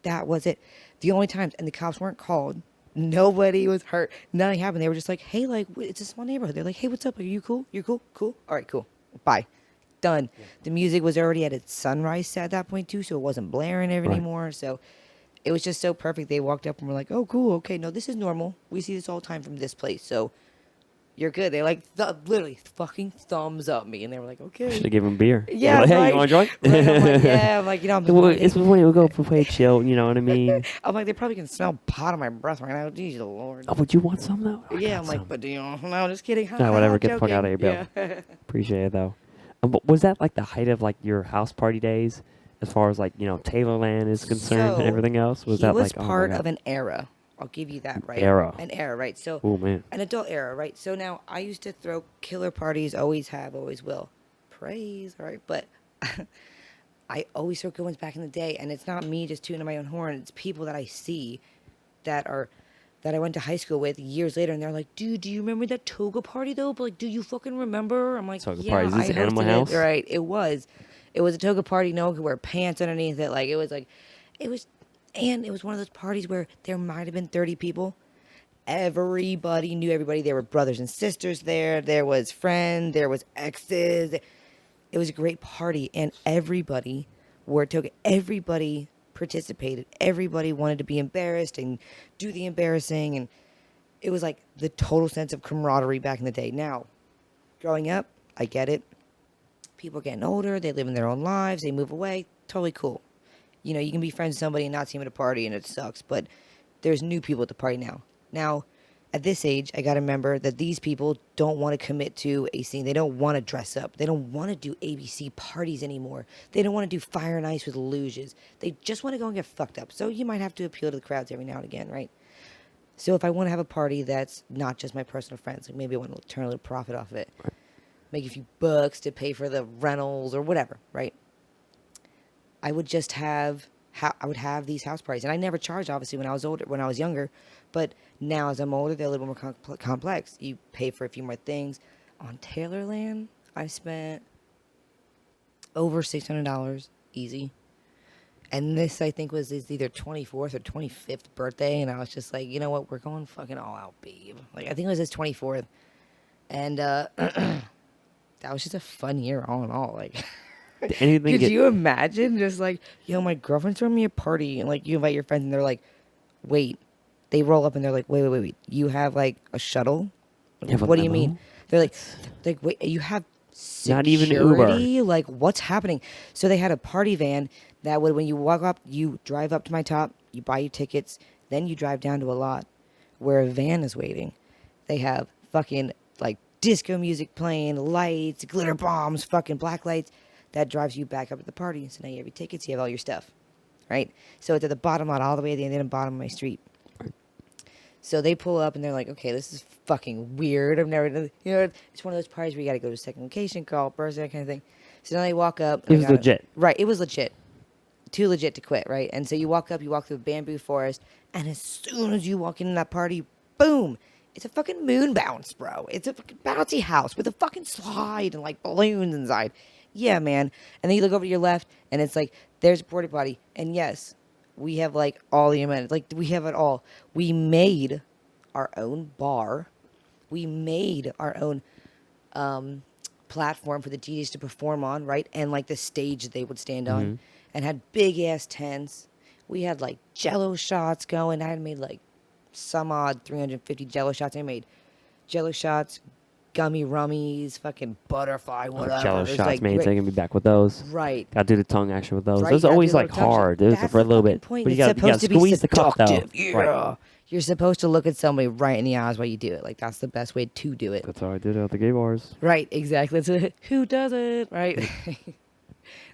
That was it. The only times, and the cops weren't called. Nobody was hurt. Nothing happened. They were just like, "Hey, like, it's a small neighborhood." They're like, "Hey, what's up? Are you cool? You're cool? Cool? All right, cool. Bye." Done. Yeah. The music was already at its sunrise at that point, too, so it wasn't blaring anymore. So it was just so perfect. They walked up and were like, "Oh, cool. Okay, no, this is normal. We see this all the time from this place, so you're good." They like literally fucking thumbs up me, and they were like, "Okay." Should have given him beer. Yeah, Like, hey, right. you want a joint? Right, I'm like, yeah, I'm like, It's when we go play chill, you know what I mean? I'm like, they probably can smell pot on my breath right now. Jeez, Lord. Oh, would you want some though? I Yeah, got I'm like, some. but no, just kidding. No, whatever. Get the fuck out of here, Joking. Bill. Yeah. Appreciate it though. But was that like the height of like your house party days, as far as like Taylorland is concerned and everything else? Was he that was like part of an era. I'll give you that, right? An era, right? So Oh man. an adult era, right? So now I used to throw killer parties, always have, always will. Praise, all right? But I always throw good ones back in the day, and it's not me just tooting my own horn. It's people that I see that I went to high school with years later, and they're like, "Dude, do you remember that toga party though? But like, do you fucking remember?" I'm like, Toga "Yeah, party. Is this I Animal hosted House? it. Right, it was. It was a toga party. No one could wear pants underneath it. Like, and it was one of those parties where there might have been 30 people. Everybody knew everybody. There were brothers and sisters there. There was friends. There was exes. It was a great party, and everybody wore toga. Everybody participated. Everybody wanted to be embarrassed and do the embarrassing, and it was like the total sense of camaraderie back in the day. Now, growing up, I get it. People are getting older. They live in their own lives. They move away. Totally cool. You know, you can be friends with somebody and not see them at a party, and it sucks. But there's new people at the party now. Now, at this age, I got to remember that these people don't want to commit to a scene. They don't want to dress up. They don't want to do ABC parties anymore. They don't want to do fire and ice with luges. They just want to go and get fucked up. So you might have to appeal to the crowds every now and again, right? So if I want to have a party that's not just my personal friends, like maybe I want to turn a little profit off of it, make a few bucks to pay for the rentals or whatever, right? I would just have these house parties, and I never charged obviously when I was younger, but now as I'm older, they're a little more complex. You pay for a few more things. On Taylorland, I spent over $600 easy, and this I think was his either 24th or 25th birthday, and I was just like, you know what, we're going fucking all out, babe. Like I think it was his 24th, and that was just a fun year all in all, like. Anything Could you imagine just like, yo, my girlfriend's throwing me a party, and like you invite your friends, and they're like, wait, they roll up and they're like, wait, you have like a shuttle? You have a What do you limo? mean? They're like, wait, you have Not security? even Uber. Like, what's happening? So they had a party van that would, when you walk up, you drive up to my top, you buy your tickets, then you drive down to a lot where a van is waiting. They have fucking like disco music playing, lights, glitter bombs, fucking black lights. That drives you back up to the party. So now you have your tickets, you have all your stuff, right? So it's at the bottom lot, all the way at the end of the bottom of my street. So they pull up and they're like, okay, this is fucking weird. I've never done, you know, it's one of those parties where you got to go to a second location, call person, that kind of thing. So now they walk up. It was legit. Right, it was legit. Too legit to quit, right? And so you walk up, you walk through a bamboo forest, and as soon as you walk into that party, boom, it's a fucking moon bounce, bro. It's a fucking bouncy house with a fucking slide and like balloons inside. Yeah, man. And then you look over to your left, and it's like, there's a porta potty. And yes, we have like all the amenities. Like, we have it all. We made our own bar. We made our own platform for the DJs to perform on, right? And like the stage that they would stand on, and had big ass tents. We had like Jello shots going. I had made like some odd 350 Jello shots. I made Jello shots, gummy rummies, fucking butterfly, whatever. Jello It was, shots, like, man. great. So you can be back with those. Right. Got to do the tongue action with those. Right, Those you are gotta always do the like tongue shot. hard. Those That's for a the little fucking bit. point. But you It's got to supposed to be squeeze the cup though. seductive. Yeah. Right. You're supposed to look at somebody right in the eyes while you do it. Like, that's the best way to do it. That's how I did it at the gay bars. Right, exactly. That's who does it, right?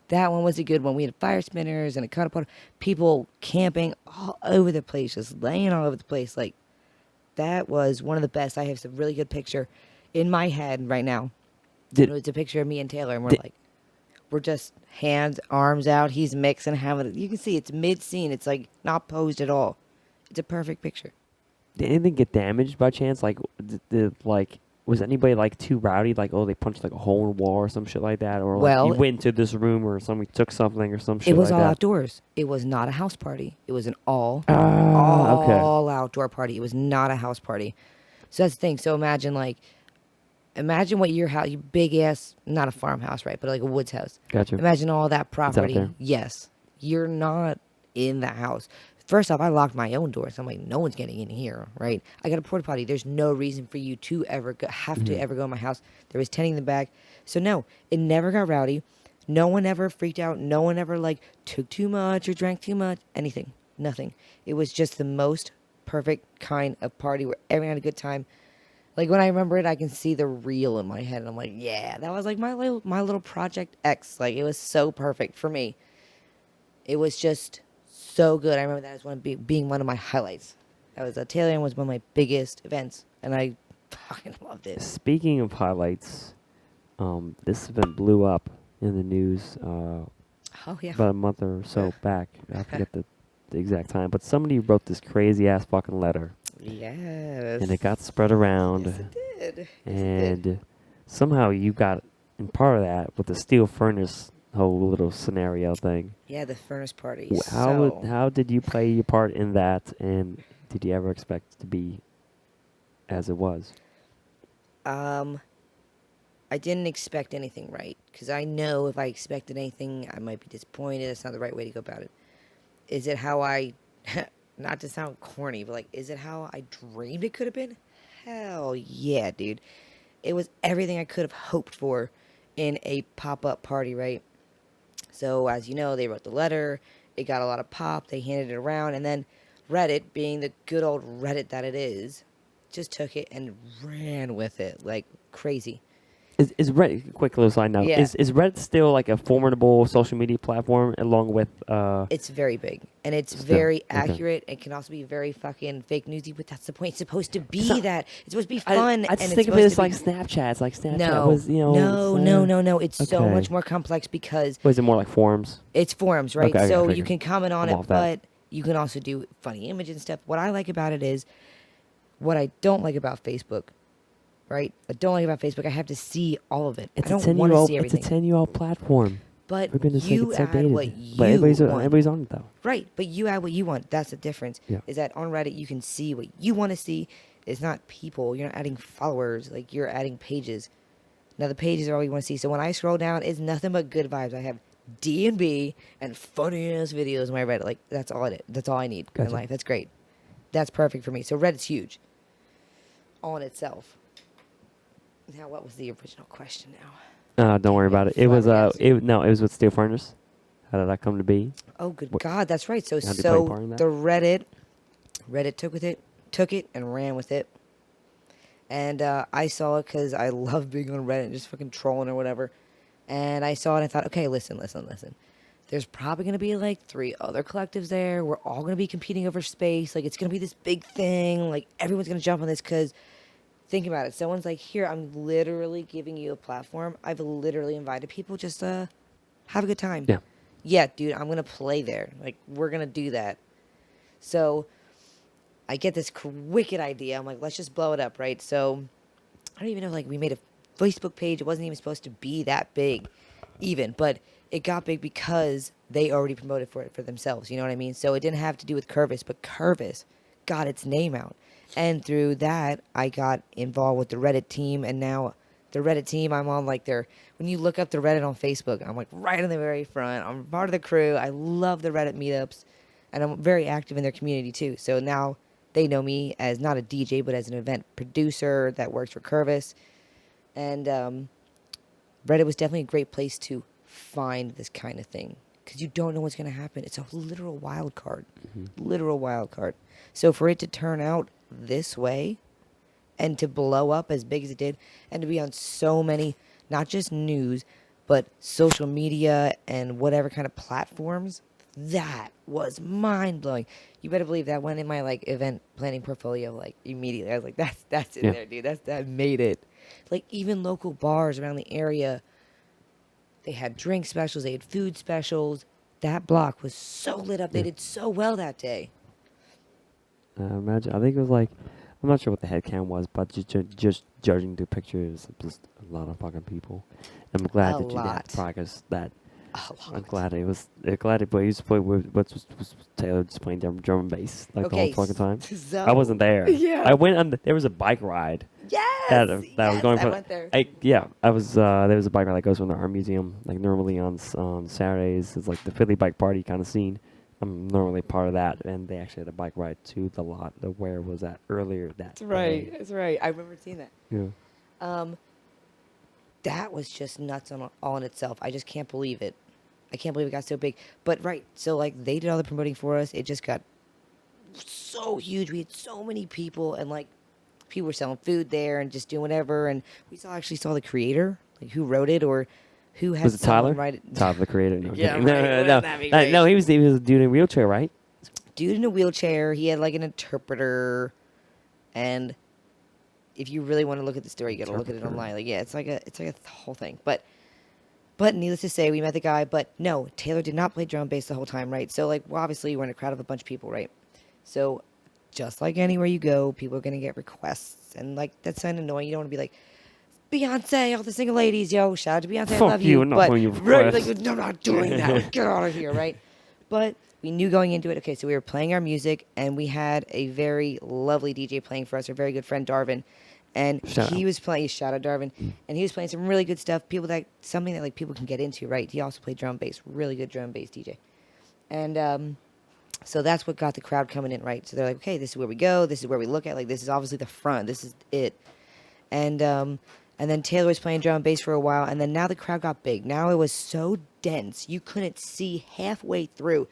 That one was a good one. We had fire spinners and a catapult. People camping all over the place, just laying all over the place. Like, that was one of the best. I have some really good picture in my head right now. It's a picture of me and Taylor, and we're just hands, arms out. He's mixing, having it. You can see it's mid-scene. It's like not posed at all. It's a perfect picture. Did anything get damaged by chance? Like, was anybody like too rowdy? Like, oh, they punched like a hole in a wall or some shit like that, or like you went to this room or somebody took something or some shit. It was like all that? outdoors. It was not a house party. It was an all outdoor party. It was not a house party. So that's the thing. So imagine what your house, your big ass, not a farmhouse, right, but like a woods house. Gotcha. Imagine all that property. there. Yes, you're not in the house. First off, I locked my own door, so I'm like, no one's getting in here, right? I got a porta potty. There's no reason for you to ever have to ever go in my house. There was tenting in the back, so no, it never got rowdy. No one ever freaked out. No one ever like took too much or drank too much. Anything, nothing. It was just the most perfect kind of party where everyone had a good time. Like, when I remember it, I can see the reel in my head, and I'm like, yeah, that was like my little Project X. Like, it was so perfect for me. It was just so good. I remember that as being one of my highlights. That was Taylorland was one of my biggest events, and I fucking loved it. Speaking of highlights, this event blew up in the news. Oh yeah. about a month or so back. I forget the exact time, but somebody wrote this crazy ass fucking letter, Yes. and it got spread around, Yes, it did. Yes, it did. and somehow you got in part of that with the steel furnace whole little scenario thing. Yeah, the furnace party. How did you play your part in that, and did you ever expect it to be as it was? I didn't expect anything right because I know if I expected anything, I might be disappointed. That's not the right way to go about it. Is it how I, not to sound corny, but like, is it how I dreamed it could have been? Hell yeah, dude. It was everything I could have hoped for in a pop up party, right? So, as you know, they wrote the letter, it got a lot of pop, they handed it around, and then Reddit, being the good old Reddit that it is, just took it and ran with it like crazy. Is Reddit, quick little side note, Yeah. is Reddit still like a formidable social media platform along with It's very big and it's Still, very okay. accurate. It can also be very fucking fake newsy, but that's the point. It's supposed to be not- that. It's supposed to be fun. I and just it's think of it supposed as to like be- Snapchat. It's like Snapchat No, was, you know. no. It's so okay. much more complex because Was it more like forums? it's forums, right? Okay, I So you figured. can comment on I'm it, off that. but you can also do funny images and stuff. What I like about it is, what I don't like about Facebook, right? I don't like about Facebook. I have to see all of it. It's I a don't want to 10-year-old. see It's a everything. 10-year-old platform. But For goodness sake, you it's so add dated. what But you want. everybody's on it though. Right, but you add what you want. That's the difference. Yeah. Is that on Reddit you can see what you want to see. It's not people. You're not adding followers. Like you're adding pages. Now the pages are all you want to see. So when I scroll down, it's nothing but good vibes. I have D&B and funny ass videos on my Reddit. Like that's all it. That's all I need in Gotcha. life. That's great. That's perfect for me. So Reddit's huge. On itself. Now what was the original question now? Don't worry about it. It was Flabbergasted. it was with Steel Furnace. How did that come to be? Oh good What- God, that's right. So How did you play a part so in that? the Reddit took it and ran with it. And I saw it because I love being on Reddit and just fucking trolling or whatever. And I saw it and I thought, okay, listen. There's probably going to be like 3 other collectives there. We're all going to be competing over space. Like, it's going to be this big thing. Like, everyone's going to jump on this because, think about it. Someone's like, here, I'm literally giving you a platform. I've literally invited people just to have a good time. Yeah. Yeah, dude, I'm going to play there. Like, we're going to do that. So, I get this wicked idea. I'm like, let's just blow it up, right? So, I don't even know, like, we made a Facebook page. It wasn't even supposed to be that big, even. But it got big because they already promoted for it for themselves. You know what I mean? So, it didn't have to do with Curvis, but Curvis got its name out. And through that, I got involved with the Reddit team. And now, the Reddit team, I'm on, like, when you look up the Reddit on Facebook, I'm, like, right in the very front. I'm part of the crew. I love the Reddit meetups. And I'm very active in their community, too. So, now they know me as not a DJ, but as an event producer that works for Curvis. And Reddit was definitely a great place to find this kind of thing because you don't know what's going to happen. It's a literal wild card. Literal wild card. So for it to turn out this way and to blow up as big as it did and to be on so many, not just news, but social media and whatever kind of platforms, that was mind-blowing. You better believe that went in my like event planning portfolio like immediately. I was like, that's in Yeah. there, dude. That made it. Like even local bars around the area, they had drink specials, they had food specials. That block was so lit up. They Yeah. did so well that day. Imagine. I think it was like, I'm not sure what the head count was, but just judging the pictures, just a lot of fucking people. I'm glad A that you lot. had progress. That A I'm lot. glad it was. Glad it was played with was Taylor just playing drum and bass like the whole fucking time. So, I wasn't there. Yeah. I went on. There was a bike ride. Yes. That was going I from. went there. I was. There was a bike ride that goes from the art museum. Like normally on Saturdays, it's like the Philly bike party kind of scene. I'm normally part of that, and they actually had a bike ride to the lot where it was at earlier that. That's right. day. That's right. I remember seeing that. Yeah. That was just nuts all in itself. I just can't believe it. I can't believe it got so big. But right, so like they did all the promoting for us. It just got so huge. We had so many people, and like people were selling food there and just doing whatever. And we actually saw the creator, like who wrote it or who had Was it someone Tyler? write it. Tyler, the creator. No, Yeah, kidding. right. no, Wouldn't no, that be no. great? No, he was a dude in a wheelchair, right? Dude in a wheelchair. He had like an interpreter, and if you really want to look at the story, you got to look at it Interpreter. online. Like yeah, it's like a whole thing. But But needless to say, we met the guy. But no, Taylor did not play drum and bass the whole time, right? So like, well, obviously, we're in a crowd of a bunch of people, right? So just like anywhere you go, people are gonna get requests, and like that's kind of annoying. You don't want to be like Beyonce, all the single ladies, yo, shout out to Beyonce, I Fuck love you, you. I'm not But putting your right, like request. no, I'm not doing that. Like, get out of here, right? But we knew going into it. Okay, so we were playing our music, and we had a very lovely DJ playing for us, our very good friend Darvin, and Shout he out. was playing. Shout out Darvin, and he was playing some really good stuff. Something that like people can get into, right? He also played drum bass, really good drum bass DJ, and so that's what got the crowd coming in, right? So they're like, okay, this is where we go. This is where we look at. Like, this is obviously the front. This is it. And then Taylor was playing drum and bass for a while, and then now the crowd got big. Now it was so dense you couldn't see halfway through,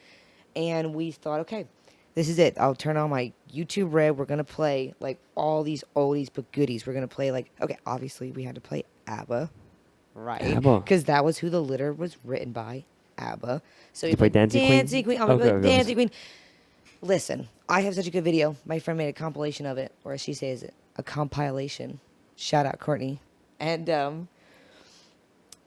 and we thought, okay, this is it. I'll turn on my YouTube Red. We're gonna play like all these oldies but goodies. We're gonna play like, okay, obviously we had to play ABBA, right? ABBA. Because that was who the litter was written by, ABBA. So You play Dancing Queen? Queen. I'm Okay, gonna play okay. Dancing Queen. Listen, I have such a good video. My friend made a compilation of it, or as she says it, a compilation. Shout out Courtney, and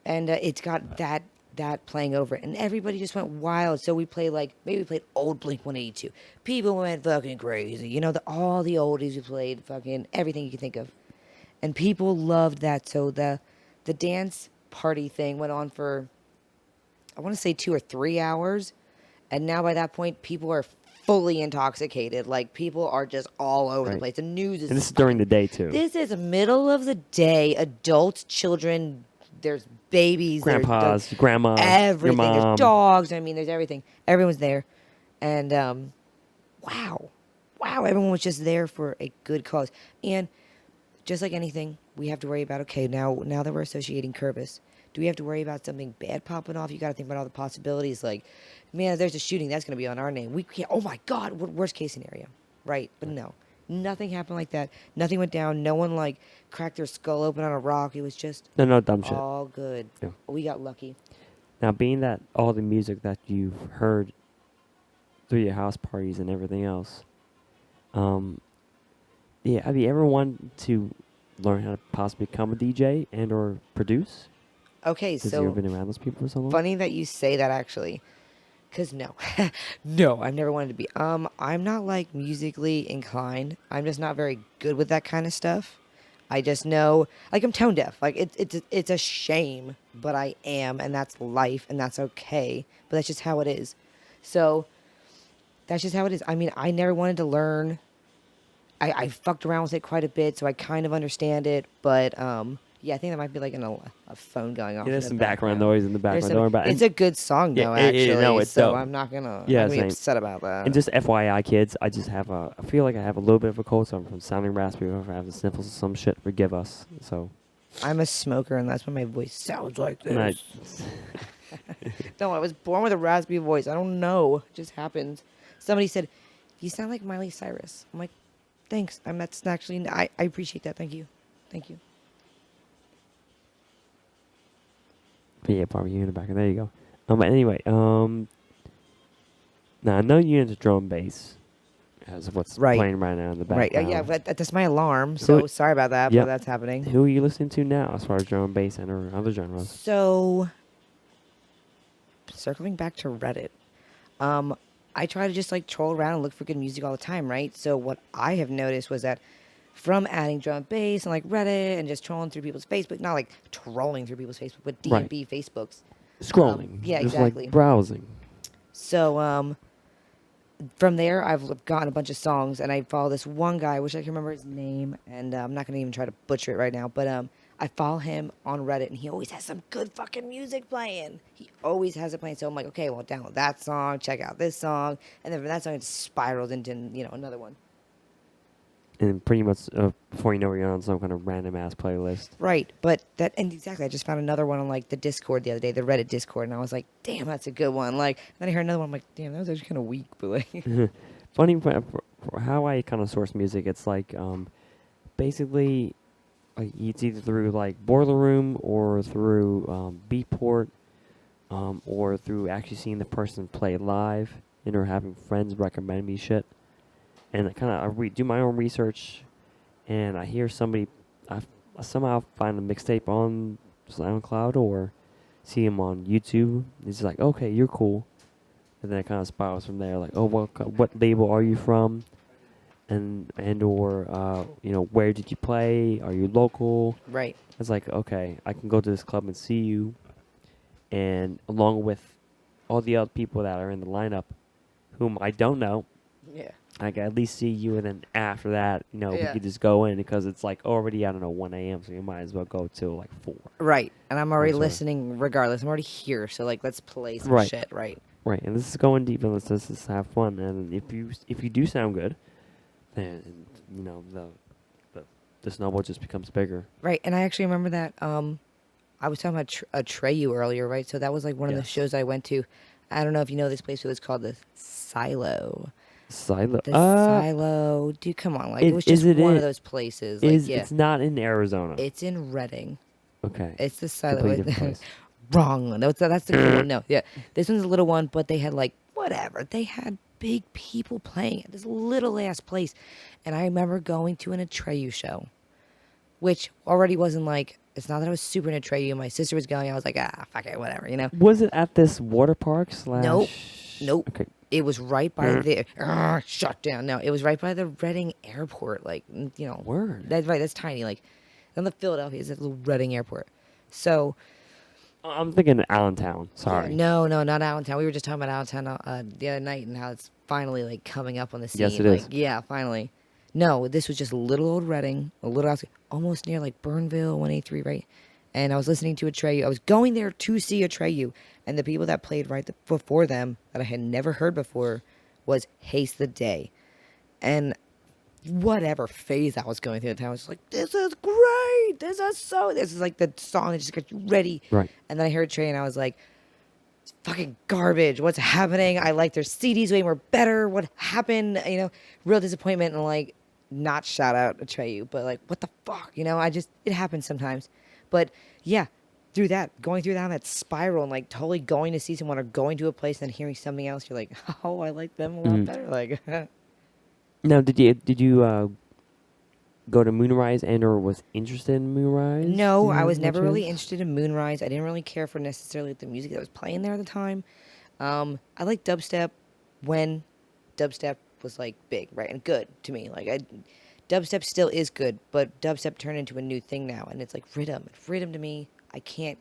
it's got that playing over it, and everybody just went wild. So we played maybe we played old Blink 182. People went fucking crazy. You know, all the oldies we played, fucking everything you can think of, and people loved that. So the dance party thing went on for, I want to say 2 or 3 hours, and now by that point people are fully intoxicated. Like, people are just all over the Right. place. The news is. And this is during the day too. This is middle of the day. Adults, children. There's babies. Grandpas, there's grandmas, everything. your mom. There's dogs. I mean, there's everything. Everyone's there, and wow, everyone was just there for a good cause. And just like anything, we have to worry about. Okay, now that we're associating Cervus, do we have to worry about something bad popping off? You got to think about all the possibilities. Like, man, if there's a shooting, that's going to be on our name. We can't. Oh my God, what worst case scenario, right? But no, nothing happened like that. Nothing went down. No one like cracked their skull open on a rock. It was just No dumb shit. all good. Yeah. We got lucky. Now, being that all the music that you've heard through your house parties and everything else, yeah, have you ever wanted to learn how to possibly become a DJ and or produce? Okay, Because so you've been around those people for so long. funny that you say that, actually. Because no. No, I've never wanted to be. I'm not, like, musically inclined. I'm just not very good with that kind of stuff. I just know, like, I'm tone deaf. Like, it's a shame, but I am, and that's life, and that's okay. But that's just how it is. So, that's just how it is. I mean, I never wanted to learn. I fucked around with it quite a bit, so I kind of understand it. But, yeah, I think that might be like a phone going off. Yeah, there's in some the background noise in the There's background. some- Don't worry about it. It's a good song, though, Yeah, actually. no, it's so dope. I'm not gonna, Yeah, I'm gonna be same. upset about that. And just FYI, kids, I feel like I have a little bit of a cold, so I'm from sounding raspy. If I have the sniffles or some shit, forgive us. So, I'm a smoker, and that's why my voice sounds like this. and I, No, I was born with a raspy voice. I don't know. It just happens. Somebody said, "You sound like Miley Cyrus." I'm like, "Thanks." That's actually. I appreciate that. Thank you. Thank you. but yeah, probably you in the back. There you go. But anyway, now I know you're into drum and bass, as what's Right. playing right now in the Right. background. Yeah, but that's my alarm. So Who- sorry about that, Yep. but that's happening. Who are you listening to now, as far as drum and bass and or other genres? So, circling back to Reddit, I try to just like troll around and look for good music all the time, right? So what I have noticed was that from adding drum and bass and like Reddit and just trolling through people's Facebook, not like trolling through people's Facebook, but D&B Facebooks. Scrolling. yeah, just exactly. like browsing. So from there, I've gotten a bunch of songs, and I follow this one guy. I wish I could remember his name, and I'm not gonna even try to butcher it right now. But I follow him on Reddit, and he always has some good fucking music playing. He always has it playing. So I'm like, okay, well, download that song, check out this song, and then from that song, it spiraled into another one. And pretty much before you know it, you're on some kind of random ass playlist. Right, but exactly. I just found another one on like the Discord the other day, the Reddit Discord, and I was like, damn, that's a good one. Like, then I heard another one, I'm like, damn, that was actually kind of weak, but like. Funny for how I kind of source music. It's like basically like it's either through like Boiler Room or through Beatport or through actually seeing the person play live and or having friends recommend me shit. And I kind of do my own research, and I hear I somehow find a mixtape on SoundCloud or see him on YouTube. He's like, okay, you're cool. And then it kind of spirals from there. Like, oh, what label are you from? And or where did you play? Are you local? Right. It's like, okay, I can go to this club and see you, and along with all the other people that are in the lineup, whom I don't know, Yeah. I can at least see you, and then after that, we Yeah. could just go in because it's like already, I don't know, 1 a.m. So you might as well go till like 4. Right. And I'm already Sorry. listening regardless. I'm already here, so like let's play some Right. shit. Right. Right, and this is going deep, and let's just have fun. And if you do sound good, then the snowball just becomes bigger. Right. And I actually remember that. I was talking about Atreyu earlier, right? So that was like one of the Yes. shows I went to. I don't know if you know this place. It was called the Silo. Silo. The Silo. Dude, come on. Like, it was just one of those places. Like, yeah. It's not in Arizona. It's in Redding. Okay. It's the Silo. Completely different place. Wrong. That's the cool one. No, yeah. This one's a little one, but they had like, whatever. They had big people playing at this little ass place. And I remember going to an Atreyu show, which already wasn't like, it's not that I was super into Atreyu. My sister was going. I was like, fuck it, whatever, Was it at this water park / Nope. Okay. It was right by the shut down. No, it was right by the Reading Airport. Like, Word. That's right. That's tiny. Like, on the Philadelphia is a little Reading Airport. So I'm thinking Allentown. Sorry. no, not Allentown. We were just talking about Allentown the other night and how it's finally like coming up on the scene. Yes, it like, is. Yeah, finally. No, this was just little old Reading, a little house, almost near like Burnville, 183, right? And I was listening to Atreyu. I was going there to see Atreyu, and the people that played right before them that I had never heard before was Haste the Day. And whatever phase I was going through at the time, I was like, this is great. This is like the song that just got you ready. Right. And then I heard Trey, and I was like, it's fucking garbage. What's happening? I like their CDs way more better. What happened? Real disappointment, and like, not shout out Atreyu, but like, what the fuck? It happens sometimes. But yeah, going through that spiral and like totally going to see someone or going to a place and then hearing something else, you're like, oh, I like them a lot better. Like, Now, did you go to Moonrise or was interested in Moonrise? no, I was by never really chance? interested in Moonrise. I didn't really care for necessarily the music that was playing there at the time. I liked dubstep when dubstep was like big, right, and good to me. Like, dubstep still is good, but dubstep turned into a new thing now, and it's like rhythm. Rhythm to me, I can't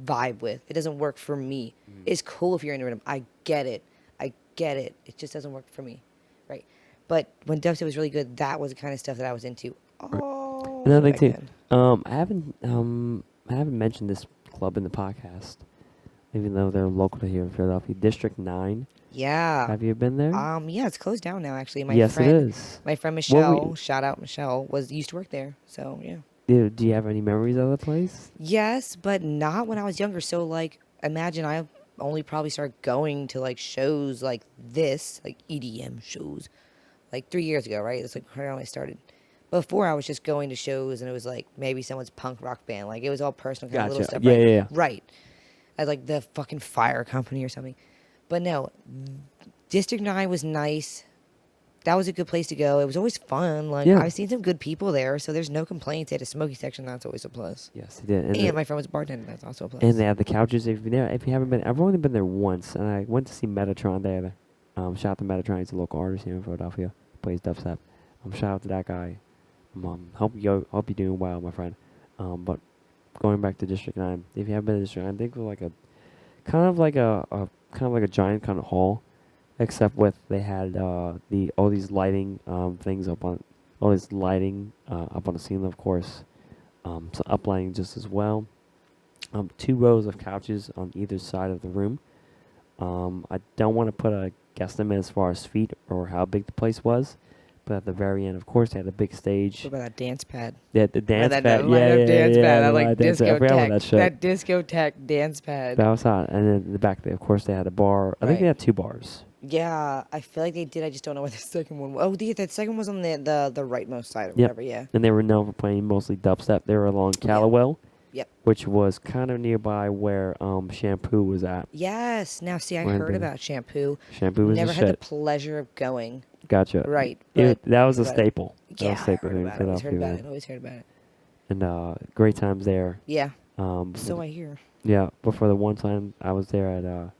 vibe with. It doesn't work for me. It's cool if you're into rhythm. I get it. It just doesn't work for me, right? But when dubstep was really good, that was the kind of stuff that I was into. Oh, Another back thing too. then. I haven't mentioned this club in the podcast, even though they're local to here in Philadelphia. District 9. Yeah. Have you been there? Yeah, it's closed down now. Actually, Yes, it is. My friend What were Michelle, you- shout out Michelle, used to work there. So yeah. Do you have any memories of the place? Yes, but not when I was younger. So like, imagine I only probably started going to like shows like this, like EDM shows, like 3 years ago, right? That's like when I started. Before I was just going to shows and it was like maybe someone's punk rock band. Like it was all personal kind of little Gotcha. stuff. Yeah, right? yeah. Right. As like the fucking fire company or something. But no, District 9 was nice. That was a good place to go. It was always fun. Like Yeah. I've seen some good people there, so there's no complaints. They had a smoky section, that's always a plus. Yes, they did. And my friend was a bartender, that's also a plus. And they have the couches. If you haven't been, I've only been there once, and I went to see Metatron there. Shout out to Metatron. He's a local artist here in Philadelphia. Plays dubstep. Shout out to that guy. Hope you're doing well, my friend. But going back to District 9, if you haven't been to District 9, I think it was like a giant kind of hall, except with they had all these lighting things up on all this lighting up on the ceiling, of course. So uplighting just as well. 2 rows of couches on either side of the room. I don't want to put a guesstimate as far as feet or how big the place was, but at the very end, of course, they had a big stage. What about that dance pad? They had the dance pad. Dance pad. I like I forgot about that shit. That discotheque dance pad. That was hot. And then in the back, of course, they had a bar. I think they had 2 bars. Yeah, I feel like they did. I just don't know where the second one was. Oh, that second was on the rightmost side or Yep. whatever, yeah. And they were known for playing mostly dubstep. They were along Callowell, Yep. which was kind of nearby where Shampoo was at. Yes. Now, see, I Where heard the- about Shampoo. Shampoo was Never the had shit. the pleasure of going. Gotcha. Right. That was a but- staple. That Yeah, was a I staple heard here in about it. Always heard Philadelphia. about it. Always heard about it. And great times there. Yeah. So I hear. Yeah, but for the one time I was there at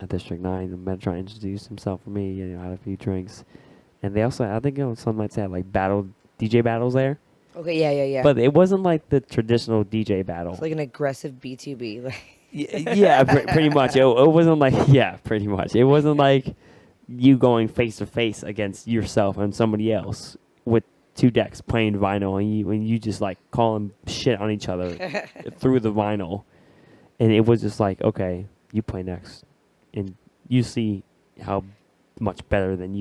District 9, Metatron introduced himself for me. You know, had a few drinks, and they also, I think, some nights had like DJ battles there, Okay, yeah. but it wasn't like the traditional DJ battle. It's like an aggressive B2B. Like, Yeah, pretty much. It wasn't like yeah, pretty much. It wasn't like you going face to face against yourself and somebody else with two decks playing vinyl, and you just like calling shit on each other through the vinyl, and it was just like, okay, you play next, and you see how much better than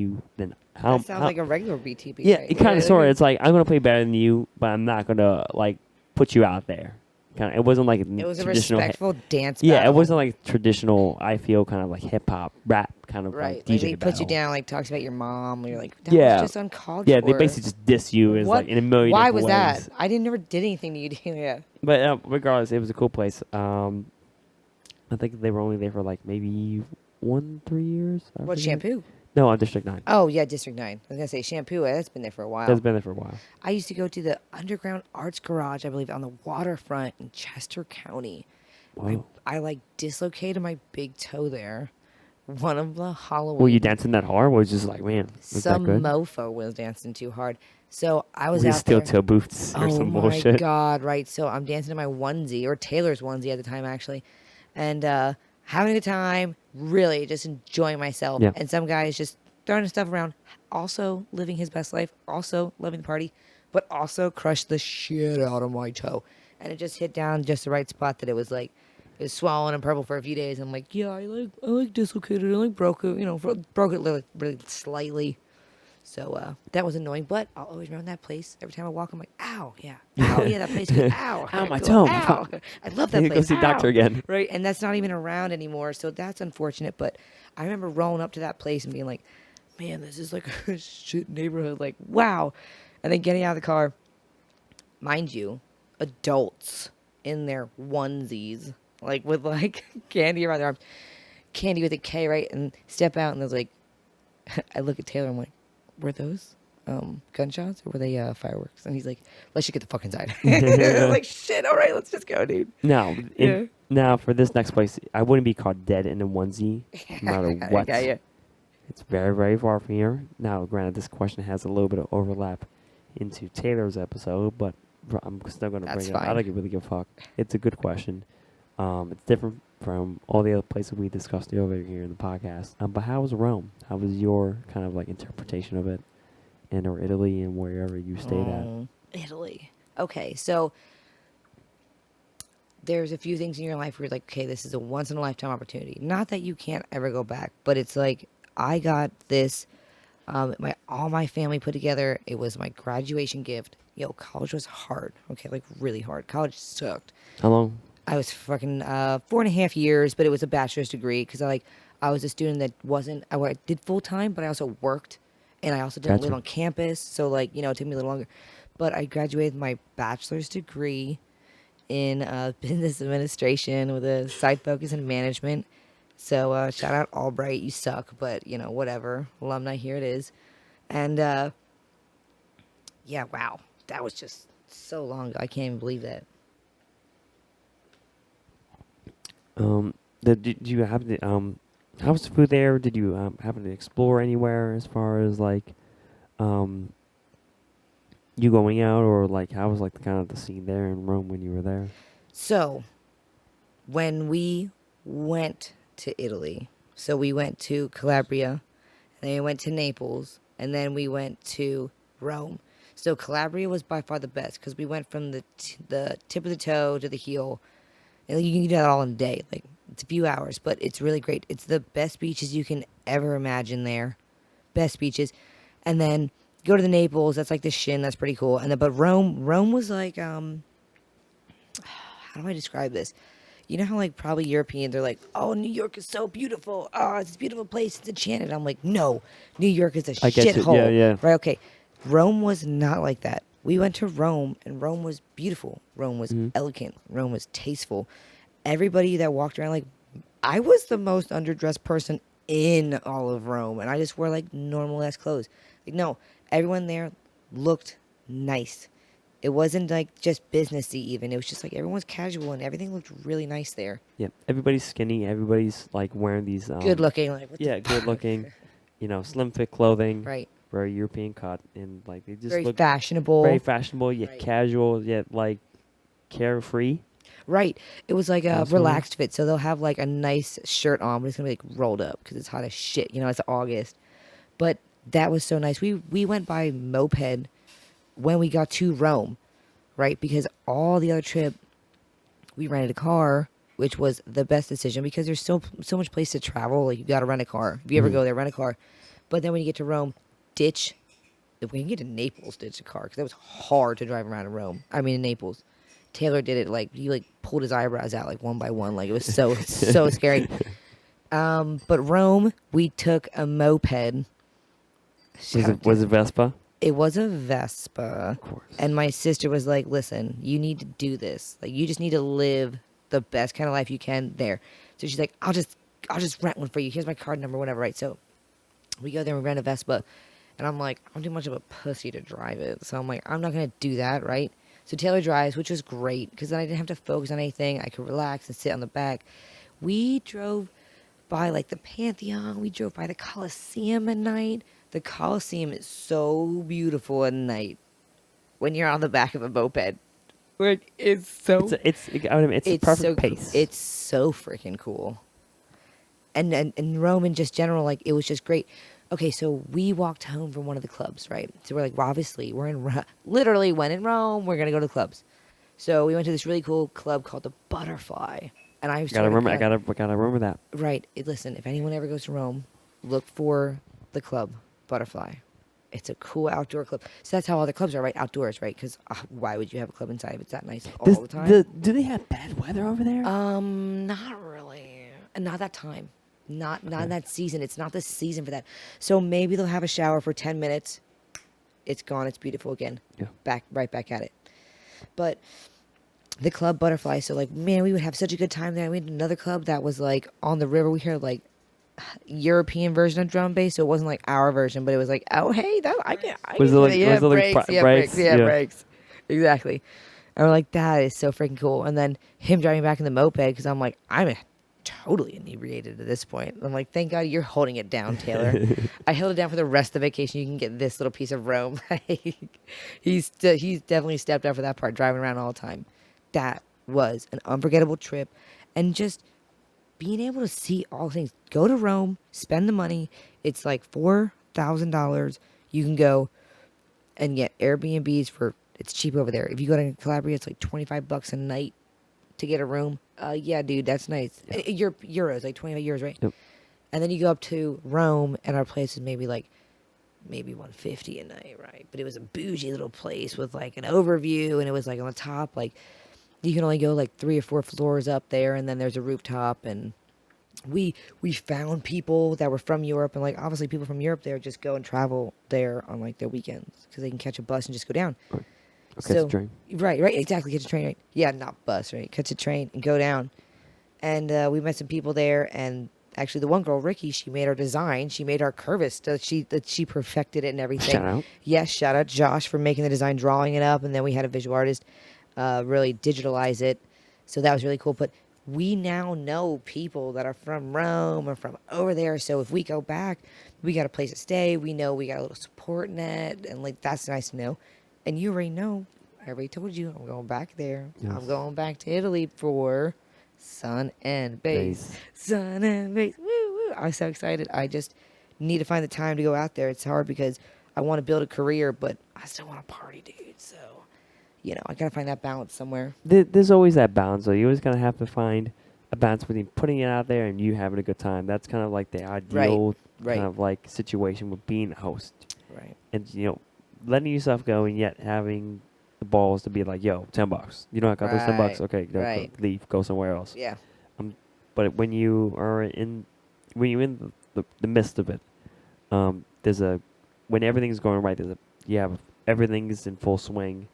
how. that sounds like a regular BTB. Yeah, right? it kind of sort of. It's like, I'm gonna play better than you, but I'm not gonna like put you out there. Kind of. It wasn't like It was a traditional. respectful dance Yeah, battle. it wasn't like traditional. I feel kind of like hip hop, rap, kind of Right. like Like DJ they put you battle. down, like talks about your mom. And you're like, that Yeah. was just uncalled Yeah, for. they basically just diss you as What? like in a million Why different was ways. that? I never did anything to you. Yeah. But regardless, it was a cool place. I think they were only there for like maybe 3 years. I What, forget. Shampoo? No, on District 9. Oh, yeah, District 9. I was going to say Shampoo. That's been there for a while. That's been there for a while. I used to go to the Underground Arts Garage, I believe, on the waterfront in Chester County. Wow. I like dislocated my big toe there. One of the Halloween. Were you dancing that hard? Was just like, man, was Some that good? mofo was dancing too hard. So I was With out steel there. toe boots or Oh some my bullshit. God, right. So I'm dancing in my onesie, or Taylor's onesie at the time, actually. And having a good time, really just enjoying myself. Yeah. And some guys just throwing his stuff around, also living his best life, also loving the party, but also crushed the shit out of my toe. And it just hit down just the right spot that it was like, it was swollen and purple for a few days. I'm like, yeah, I like dislocated, I like broke it, broke it really slightly. So that was annoying, but I'll always remember that place. Every time I walk, I'm like, ow, yeah. Ow, yeah, that place good. Ow. Ow, my cool. toe. Ow. I love that Need to place. go see doctor Ow. again. Right, and that's not even around anymore, so that's unfortunate. But I remember rolling up to that place and being like, man, this is like a shit neighborhood. Like, wow. And then getting out of the car, mind you, adults in their onesies, like with like candy around their arms, candy with a K, right? And step out, and there's like, I look at Taylor, I'm like, were those gunshots or were they fireworks? And he's like, let's just get the fuck inside. I'm like, shit, all right, let's just go, dude. Now, Yeah. now for this next place, I wouldn't be caught dead in a onesie, no matter what. Yeah. It's very, very far from here. Now, granted, this question has a little bit of overlap into Taylor's episode, but I'm still going to That's bring it up. I fine. don't really give a fuck. It's a good question. It's different from all the other places we discussed over here in the podcast. But how was Rome? How was your kind of like interpretation of it, and or Italy and wherever you stayed at? Italy. Okay, so there's a few things in your life where you're like, okay, this is a once in a lifetime opportunity. Not that you can't ever go back, but it's like I got this. All my family put together. It was my graduation gift. Yo, college was hard. Okay, like really hard. College sucked. How long? I was fucking 4.5 years, but it was a bachelor's degree because I was a student that wasn't. I did full time, but I also worked, and I also didn't live Gotcha. on campus. So like it took me a little longer. But I graduated with my bachelor's degree in business administration with a side focus in management. So shout out Albright, you suck, but whatever. Alumni, here it is. And yeah, wow, that was just so long ago. I can't even believe that. Did you happen to how was the food there? Did you happen to explore anywhere as far as like you going out, or like how was like the kind of the scene there in Rome when you were there? So, when we went to Italy, so we went to Calabria, and then we went to Naples, and then we went to Rome. So Calabria was by far the best because we went from the tip of the toe to the heel, and you can do that all in a day. Like it's a few hours, but it's really great. It's the best beaches you can ever imagine there, best beaches, and then go to the Naples. That's like the Shin. That's pretty cool. And then but Rome was like how do I describe this? You know how like probably Europeans are like, oh, New York is so beautiful. Oh, it's a beautiful place. It's enchanted. I'm like, no, New York is a I get you. shithole. Yeah. Right? Okay. Rome was not like that. We went to Rome, and Rome was beautiful. Rome was elegant. Rome was tasteful. Everybody that walked around, like, I was the most underdressed person in all of Rome, and I just wore like normal ass clothes. Like, no, everyone there looked nice. It wasn't like just businessy even. It was just like everyone's casual and everything looked really nice there. Yeah, everybody's skinny. Everybody's like wearing these. Good looking, like what Yeah, the good fuck? looking. Slim fit clothing. Right. Very European cut, and like they just Very look fashionable. very fashionable, yet Right. casual, yet like carefree. Right. It was like a That's relaxed fit. So they'll have like a nice shirt on, but it's gonna be like rolled up because it's hot as shit. It's August. But that was so nice. We went by moped when we got to Rome, right? Because all the other trip we rented a car, which was the best decision because there's so much place to travel. Like you got to rent a car. If you ever go there, rent a car. But then when you get to Rome, ditch. When you get to Naples, ditch a car because it was hard to drive around in Rome. I mean, in Naples. Taylor did it like he like pulled his eyebrows out like one by one, like it was so so scary. But Rome, we took a moped. Was it Vespa? It was a Vespa, Of course. and my sister was like, "Listen, you need to do this. Like, you just need to live the best kind of life you can there." So she's like, I'll just rent one for you. Here's my card number, whatever." Right? So we go there and we rent a Vespa, and I'm like, I'm too much of a pussy to drive it, so I'm like, I'm not gonna do that, right? So Taylor drives, which was great because then I didn't have to focus on anything. I could relax and sit on the back. We drove by like the Pantheon. We drove by the Coliseum at night. The Coliseum is so beautiful at night when you're on the back of a moped. Where it's so It's a perfect so pace. It's so freaking cool. And Rome in just general, like it was just great. Okay, so we walked home from one of the clubs, right? So we're like, well, obviously, literally when in Rome, we're gonna go to the clubs. So we went to this really cool club called the Butterfly, and I gotta remember. I gotta remember that. Right. Listen, if anyone ever goes to Rome, look for the club Butterfly. It's a cool outdoor club. So that's how all the clubs are, right? Outdoors, right? Because why would you have a club inside if it's that nice all the time? Do they have bad weather over there? Not really. Not that time. Not in that season. It's not the season for that. So maybe they'll have a shower for 10 minutes. It's gone. It's beautiful again. Yeah. Right back at it. But the club Butterfly, so like, man, we would have such a good time there. We had another club that was like on the river. We heard like European version of drum bass, so it wasn't like our version, but it was like, oh hey, I Was it like- was it like brakes, yeah. brakes, exactly. And we're like, that is so freaking cool. And then him driving back in the moped because I'm like, I'm totally inebriated at this point. I'm like, thank God you're holding it down, Taylor. I held it down for the rest of the vacation. You can get this little piece of Rome. he's definitely stepped up for that part, driving around all the time. That was an unforgettable trip, and just being able to see all things. Go to Rome, spend the money. It's like $4,000. You can go and get Airbnbs for. It's cheap over there. If you go to Calabria, it's like $25 a night to get a room. Yeah, dude, that's nice. Yeah. Euros, like 25 euros, right? Yep. And then you go up to Rome, and our place is maybe $150 a night, right? But it was a bougie little place with like an overview, and it was like on the top, like you can only go like 3 or 4 floors up there, and then there's a rooftop. And we found people that were from Europe, and like obviously people from Europe there just go and travel there on like their weekends because they can catch a bus and just go down. Right. Okay, so, train. Right, exactly. Catch a train, right? Yeah, not bus, right? Catch a train and go down. And we met some people there, and actually the one girl, Ricky, she made our design. She made our curvis. She perfected it and everything. Shout out. Yes, shout out Josh for making the design, drawing it up, and then we had a visual artist really digitalize it. So that was really cool. But we now know people that are from Rome or from over there. So if we go back, we got a place to stay. We know we got a little support net, and like that's nice to know. And you already know. I already told you I'm going back there. Yes. I'm going back to Italy for sun and bass. Sun and bass. Woo, woo. I'm so excited. I just need to find the time to go out there. It's hard because I want to build a career, but I still want to party, dude. So, I got to find that balance somewhere. There's always that balance, though. You always going to have to find a balance between putting it out there and you having a good time. That's kind of like the ideal kind of like situation with being a host. Right. And, letting yourself go and yet having the balls to be like, yo, $10. You don't got those $10. Okay, go leave, go somewhere else. Yeah. But when you are in the midst of it, when everything's going right, everything is in full swing,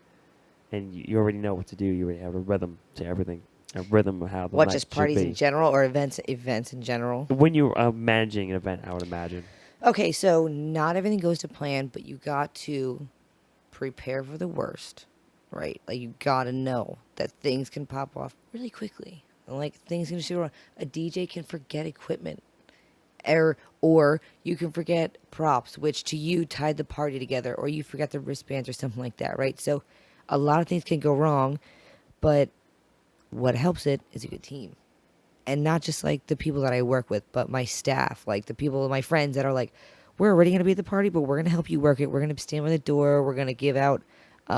and you already know what to do. You already have a rhythm to everything, a rhythm of how the What, night just should parties be. in general or events in general? When you're managing an event, I would imagine. Okay, so not everything goes to plan, but you got to prepare for the worst right? Like, you gotta know that things can pop off really quickly. And, like, things can shoot around. A DJ can forget equipment. Or you can forget props, which to you tied the party together, or you forget the wristbands or something like that, right? So a lot of things can go wrong, but what helps it is a good team. And not just like the people that I work with, but my staff, like the people, my friends that are like, we're already going to be at the party, but we're going to help you work it. We're going to stand by the door. We're going to give out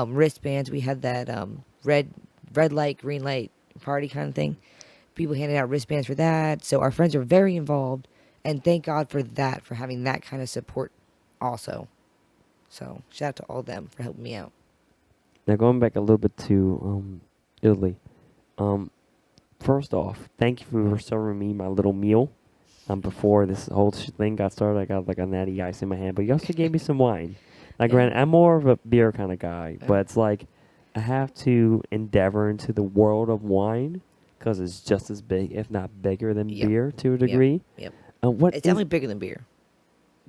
wristbands. We had that red light, green light party kind of thing. People handed out wristbands for that. So our friends are very involved. And thank God for that, for having that kind of support also. So shout out to all of them for helping me out. Now going back a little bit to Italy. First off, thank you for serving me my little meal. Before this whole thing got started, I got like a natty ice in my hand, but you also gave me some wine. Now, granted, I'm more of a beer kind of guy, but it's like I have to endeavor into the world of wine because it's just as big, if not bigger, than beer to a degree. Yep. What It's is, definitely bigger than beer.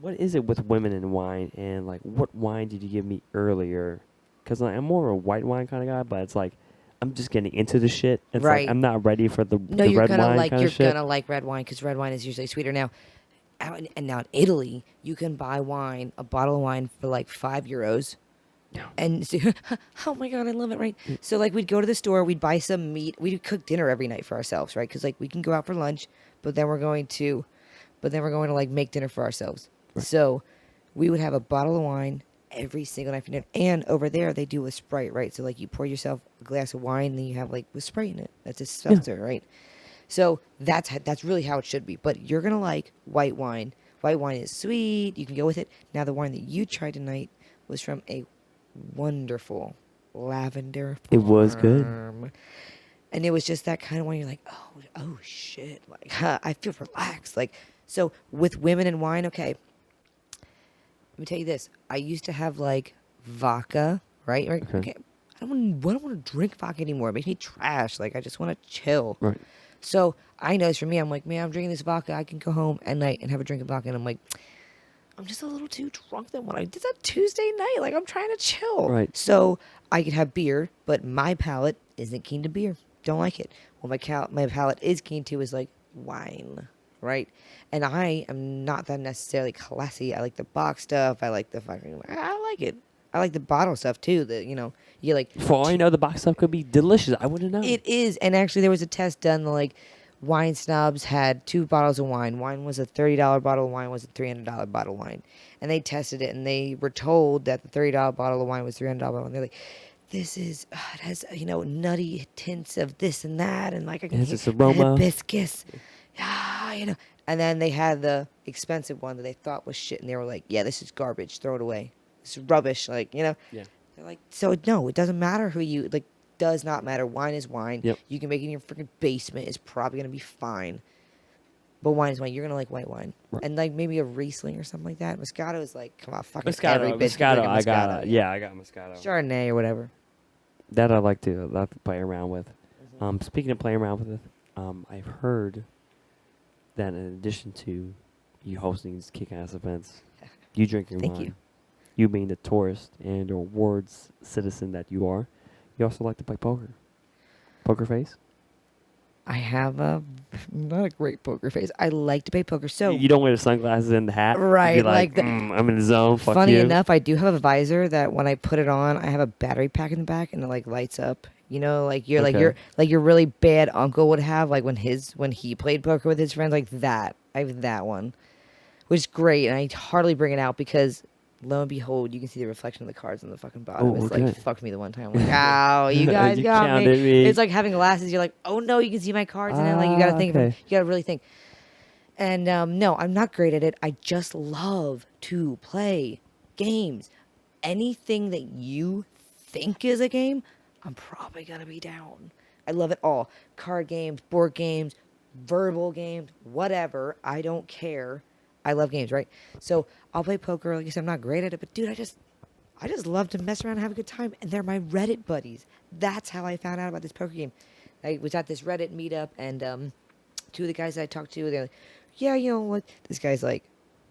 what is it with women and wine, and like what wine did you give me earlier? Because like, I'm more of a white wine kind of guy, but it's like I'm just getting into the shit. It's Right. like I'm not ready for the No, the you're red gonna wine like kind of shit. you're gonna like red wine because red wine is usually sweeter. Now, and now in Italy, you can buy wine, a bottle of wine for like €5. Yeah. And so, oh my God, I love it, right? So like we'd go to the store, we'd buy some meat, we'd cook dinner every night for ourselves, right? Because like we can go out for lunch, but then we're going to like make dinner for ourselves. Right. So we would have a bottle of wine every single night for dinner. And over there they do a Sprite, right? So like you pour yourself a glass of wine, and then you have like with Sprite in it. That's a seltzer, right? So that's really how it should be. But you're gonna like white wine. White wine is sweet. You can go with it. Now the wine that you tried tonight was from a wonderful lavender farm. It was good. And it was just that kind of wine. You're like, oh shit. Like I feel relaxed. Like so with women and wine. Okay, let me tell you this. I used to have like vodka, right? Okay. I don't want to drink vodka anymore. It makes me trash. Like I just want to chill. Right. So I know for me, I'm like, man, I'm drinking this vodka. I can go home at night and have a drink of vodka. And I'm like, I'm just a little too drunk than what I did that Tuesday night. Like I'm trying to chill. Right. So I could have beer, but my palate isn't keen to beer. Don't like it. What my palate is keen to is like wine, right? And I am not that necessarily classy. I like the box stuff. I like the fucking. I like it. I like the bottle stuff too. You like. For all I know, the box stuff could be delicious. I wouldn't know. It is, and actually, there was a test done. Like, wine snobs had 2 bottles of wine. Wine was a $30 bottle of wine. Was a $300 bottle of wine, and they tested it, and they were told that the $30 bottle of wine was $300 bottle. And they're like, "This is it has nutty tints of this and that, and like I can It has hear this aroma. hibiscus, And then they had the expensive one that they thought was shit, and they were like, "Yeah, this is garbage. Throw it away. It's rubbish." Yeah. They're like, so no, it doesn't matter who you like. Does not matter. Wine is wine. Yep. You can make it in your freaking basement. It's probably gonna be fine. But wine is wine. You're gonna like white wine, Right. and like maybe a Riesling or something like that. Moscato is like, come on, fucking Moscato. every bitch can drink a I got Moscato. it. Yeah, I got Moscato. Chardonnay or whatever. That I like to play around with. Speaking of playing around with it, I've heard that in addition to you hosting these kick-ass events, you drinking Thank wine, you. being the tourist and or wards citizen that you are, you also like to play poker. Poker face? I have not a great poker face. I like to play poker. So You don't wear the sunglasses and the hat? You'd be Right, like, like the- I'm in the zone, fuck funny you. enough, I do have a visor that when I put it on, I have a battery pack in the back, and it like lights up. Like you're Okay. like your really bad uncle would have, like when he played poker with his friends, like that. I have that one, which is great, and I hardly bring it out because lo and behold, you can see the reflection of the cards on the fucking bottom. Oh, It's okay. like fucked me the one time. I'm like, ow, you guys You got counted me. It's like having glasses. You're like, oh no, you can see my cards, and then like you gotta think, okay. you gotta really think. And no, I'm not great at it. I just love to play games. Anything that you think is a game, I'm probably going to be down. I love it all. Card games, board games, verbal games, whatever. I don't care. I love games, right? So I'll play poker. Like I said, I'm not great at it, but dude, I just love to mess around and have a good time. And they're my Reddit buddies. That's how I found out about this poker game. I was at this Reddit meetup, and 2 of the guys that I talked to, they're like, yeah, what? This guy's like,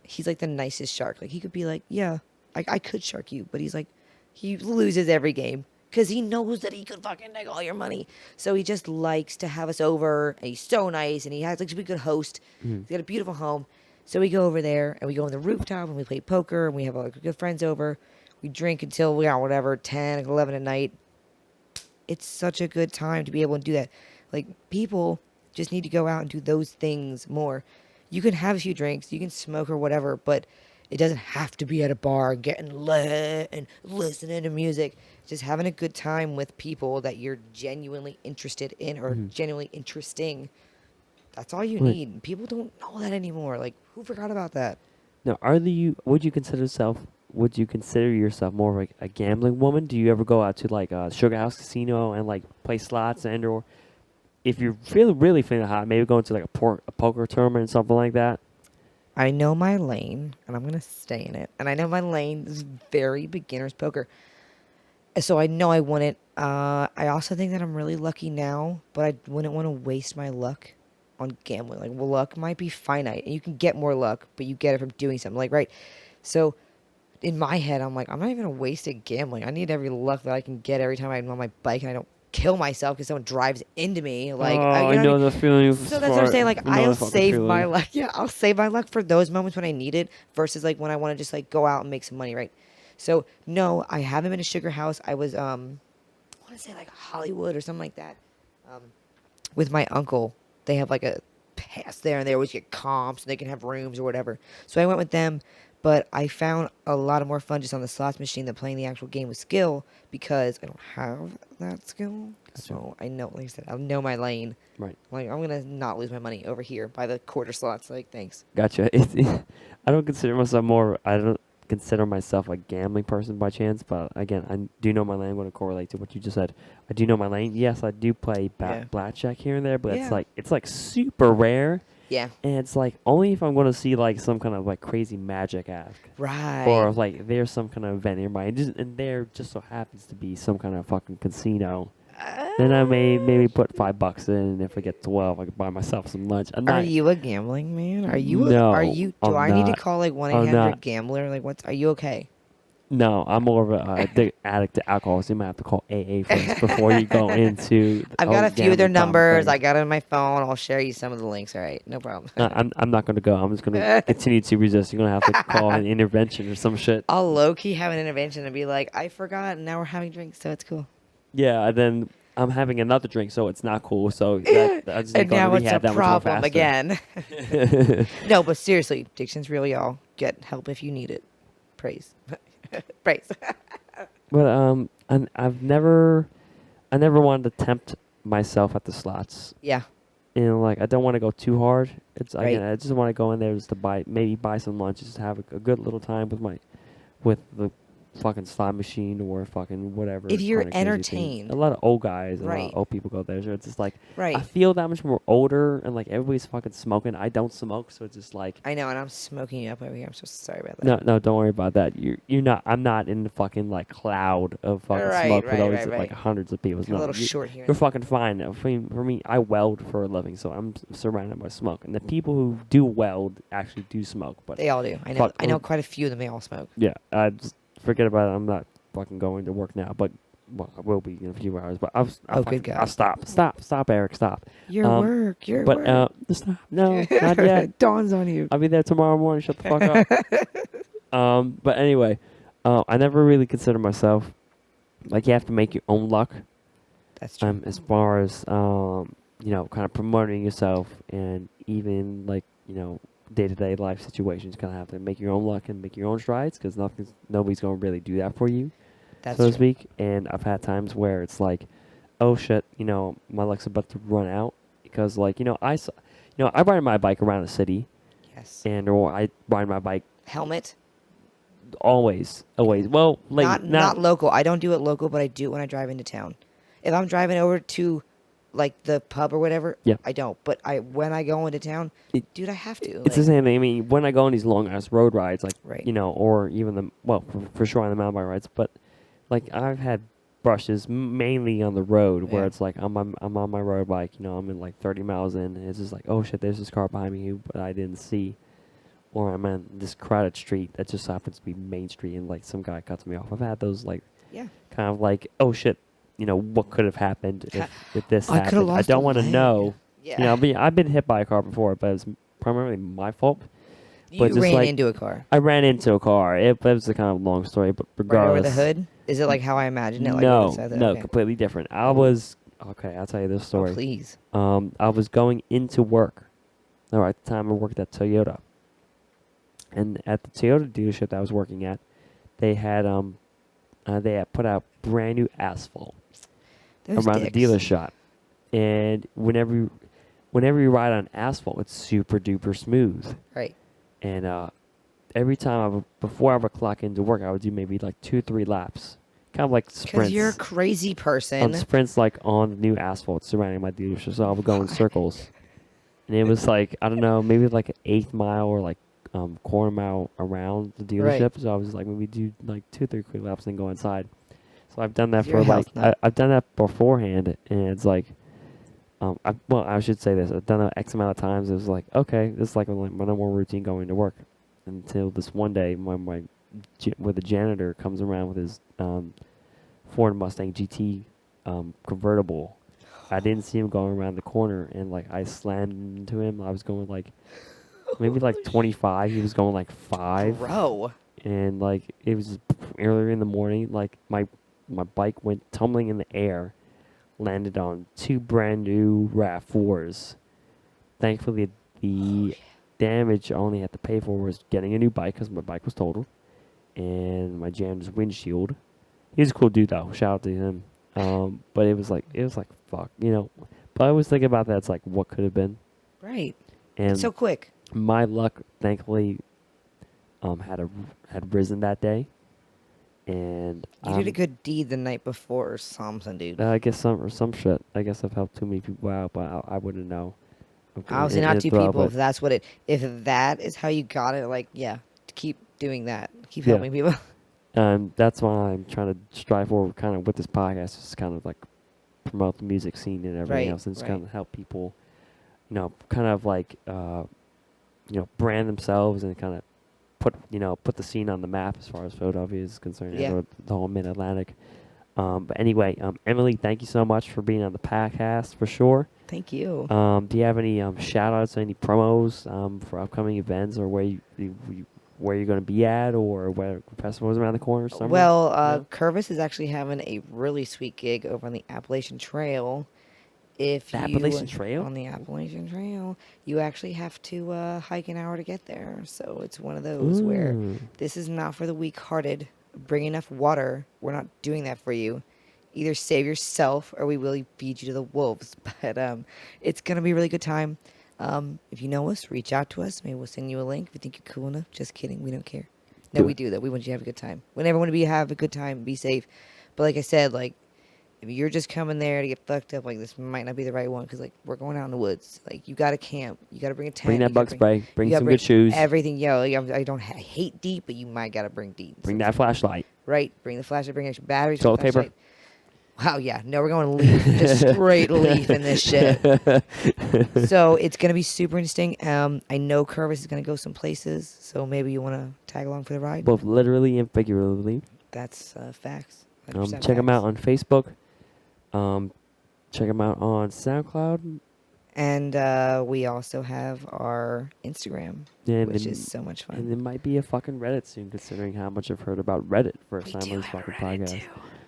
he's like the nicest shark. Like, he could be like, yeah, I could shark you. But he's like, he loses every game. because he knows that he could fucking take all your money. So he just likes to have us over, and he's so nice, and he has like to be a good host. Mhm. He's got a beautiful home. So we go over there, and we go on the rooftop, and we play poker, and we have all our good friends over. We drink until we are whatever 10, 11 at night. It's such a good time to be able to do that. Like, people just need to go out and do those things more. You can have a few drinks, you can smoke or whatever, but it doesn't have to be at a bar getting lit and listening to music. Just having a good time with people that you're genuinely interested in or genuinely interesting. That's all you Right. need. People don't know that anymore. Like, who forgot about that? Now, would you consider yourself more of like a gambling woman? Do you ever go out to like a Sugar House Casino and like play slots, and or if you're really feeling hot, maybe go into like a poker tournament and something like that? I know my lane, and I'm going to stay in it. And I know my lane is very beginner's poker. So I know I want it. I also think that I'm really lucky now, but I wouldn't want to waste my luck on gambling. Like, well, luck might be finite, and you can get more luck, but you get it from doing something. Like, right? So in my head, I'm like, I'm not even going to waste it gambling. I need every luck that I can get every time I'm on my bike and I don't kill myself because someone drives into me. Like, I you know what I mean? the feeling. So that's what I'm saying. Like, I'll save my luck. Yeah, I'll save my luck for those moments when I need it versus like when I want to just like go out and make some money, right? So no, I haven't been to Sugar House. I was I want to say like Hollywood or something like that. With my uncle, they have like a pass there, and they always get comps, and they can have rooms or whatever. So I went with them, but I found a lot of more fun just on the slots machine than playing the actual game with skill because I don't have that skill. So I know, like I said, I know my lane. Right. Like, I'm gonna not lose my money over here by the quarter slots. Like, thanks. Gotcha. I don't consider myself I don't consider myself a gambling person by chance, but again, I do know my lane. I'm going to correlate to what you just said. I do know my lane. Yes, I do play Yeah. blackjack here and there, but Yeah. it's like super rare, Yeah. and it's like only if I'm going to see like some kind of like crazy magic act, Right. or if, like there's some kind of event nearby, and there just so happens to be some kind of fucking casino. Then I maybe put $5 in, and if I get 12, I can buy myself some lunch. Are you a gambling man? Are you? No, Are you? Do I'm I need to not. call like 1-800 I'm not. gambler? Like, what's? Are you okay? No, I'm more of a addict to alcohol, so you might have to call AA first before you go into. I've got a few of their gambling numbers. I conversations. got it on my phone. I'll share you some of the links. All right, no problem. I'm not going to go. I'm just going to continue to resist. You're going to have to call an intervention or some shit. I'll low key have an intervention and be like, I forgot, and now we're having drinks, so it's cool. Yeah, and then I'm having another drink, so it's not cool. So I just And go to now it's a rehab that much more problem faster. again. No, but seriously, addiction's real, y'all. Get help if you need it. Praise. Praise. But I never wanted to tempt myself at the slots. Yeah. Like I don't want to go too hard. Right. Again, I just want to go in there just to buy some lunch, just have a good little time with the fucking slot machine or fucking whatever. If you're kinda crazy thing. entertained. A lot of old guys and a lot Right. of old people go there, so it's just like Right. I feel that much more older, and like everybody's fucking smoking. I don't smoke, so it's just like I know, and I'm smoking you up over here. I'm so sorry about that. no, don't worry about that. You're not. I'm not in the fucking like cloud of fucking Right, smoke with right, always right, like right. hundreds of people. Got a No, little short here. you're fucking fine. For me, I weld for a living, so I'm surrounded by smoke. And the people who do weld actually do smoke. But They all do. I know. Fuck. I know quite a few of them. They all smoke. yeah, I just forget about it. I'm not fucking going to work now, but well, I will be in a few hours. But I'll good God. I'll stop, Eric, stop. Your work. Your But work. stop. No, not yet. Dawns on you. I'll be there tomorrow morning. Shut the fuck up. But anyway, I never really consider myself like you have to make your own luck. That's true. As far as kind of promoting yourself, and even like day-to-day life situations, kind of have to make your own luck and make your own strides, because nobody's gonna really do that for you, That's so to true. speak. And I've had times where it's like, oh shit, my luck's about to run out, because like I ride my bike around the city, Yes. or I ride my bike Helmet. always. Well, like Not local. I don't do it local, but I do it when I drive into town. If I'm driving over to like the pub or whatever, Yeah. I don't. But when I go into town, dude, I have to. It's the same thing. I mean, when I go on these long ass road rides, like Right. or even for sure on the mountain bike rides, but like I've had brushes mainly on the road where Yeah. it's like I'm on my road bike, I'm in like 30 miles in, and it's just like, oh shit, there's this car behind me but I didn't see, or I'm on this crowded street that just happens to be Main Street, and like some guy cuts me off. I've had those like Yeah. kind of like, oh shit, what could have happened if this I coulda happened. I lost don't a want to leg. know. Yeah. I've been hit by a car before, but it was primarily my fault. You But just ran like, into a car. I ran into a car. It was a kind of long story, but Right over regardless. the hood? Is it like how I imagined it? Like No, right no, okay. completely different. Okay, I'll tell you this Oh, story. please. I was going into work. All right, at the time I worked at Toyota. And at the Toyota dealership that I was working at, they had put out brand new asphalt Those around dicks. the dealer shop. And whenever you ride on asphalt, it's super duper smooth. Right. And every time before I would clock into work, I would do maybe like 2-3 laps, kind of like sprints. Because you're a crazy person. Sprints like on the new asphalt surrounding my dealership, so I would go in circles. And it was like, I don't know, maybe like an 1/8 mile or like quarter mile around the dealership. Right. So I was like, maybe do like 2-3 quick laps and go inside. So I've done that You're for a like health nut. I've done that beforehand, and it's like, I should say this. I've done it X amount of times. It was like, okay, this is like my number one routine going to work. Until this one day when where the janitor comes around with his Ford Mustang GT convertible. I didn't see him going around the corner, and like I slammed into him. I was going like maybe like 25. He was going like 5. Bro. And like it was earlier in the morning. Like my bike went tumbling in the air, landed on 2 brand new RAV4s. Thankfully, the damage I only had to pay for was getting a new bike because my bike was totaled, and my jammed windshield. He was a cool dude though. Shout out to him. But it was like fuck, But I always think about that. It's like what could have been. Right. And It's so quick. my luck, thankfully, had risen that day, and You did a good deed the night before or something, dude. I guess some shit. I guess I've helped too many people out, but I wouldn't know. Obviously It- not it- 2 well, people. but- If that is how you got it, like, yeah, keep doing that. Keep Yeah. helping people. That's why I'm trying to strive for kind of with this podcast, just kind of like promote the music scene and everything Right, else, and just right. kind of help people, kind of like, brand themselves and kind of put the scene on the map as far as Philadelphia is concerned, Yeah. or the whole Mid-Atlantic. But anyway, Emily, thank you so much for being on the podcast for sure. Thank you. Do you have any shout outs, any promos for upcoming events, or where where you're going to be at, or where festivals around the corner? Somewhere? Well, Yeah. Cervus is actually having a really sweet gig over on the Appalachian Trail. If The you, Appalachian Trail? On the Appalachian Trail, you actually have to hike an hour to get there. So it's one of those where Ooh. this is not for the weak-hearted. Bring enough water. We're not doing that for you. Either save yourself or we will feed you to the wolves. But it's going to be a really good time. If you know us, reach out to us. Maybe we'll send you a link if you think you're cool enough. Just kidding. We don't care. No, Do we it. do that. We want you to have a good time. We never want to have a good time, be safe. But like I said, like, if you're just coming there to get fucked up, like, this might not be the right one because, like, we're going out in the woods. Like, you got to camp. You got to bring a tent. Bring that you bug gotta spray. Bring you gotta some good shoes. Everything. Yo, I hate deep, but you might got to bring deep. Bring that flashlight. Right. Bring the flashlight. Bring extra batteries. Toilet bring the paper. flashlight. Wow, yeah. No, we're going leaf. Just straight leaf in this shit. So it's going to be super interesting. I know Cervus is going to go some places, so maybe you want to tag along for the ride. Both literally and figuratively. That's facts. Check them out on Facebook. Check them out on SoundCloud. And we also have our Instagram, And which then- is so much And fun. there might be a fucking Reddit soon, considering how much I've heard about Reddit first time on this fucking podcast.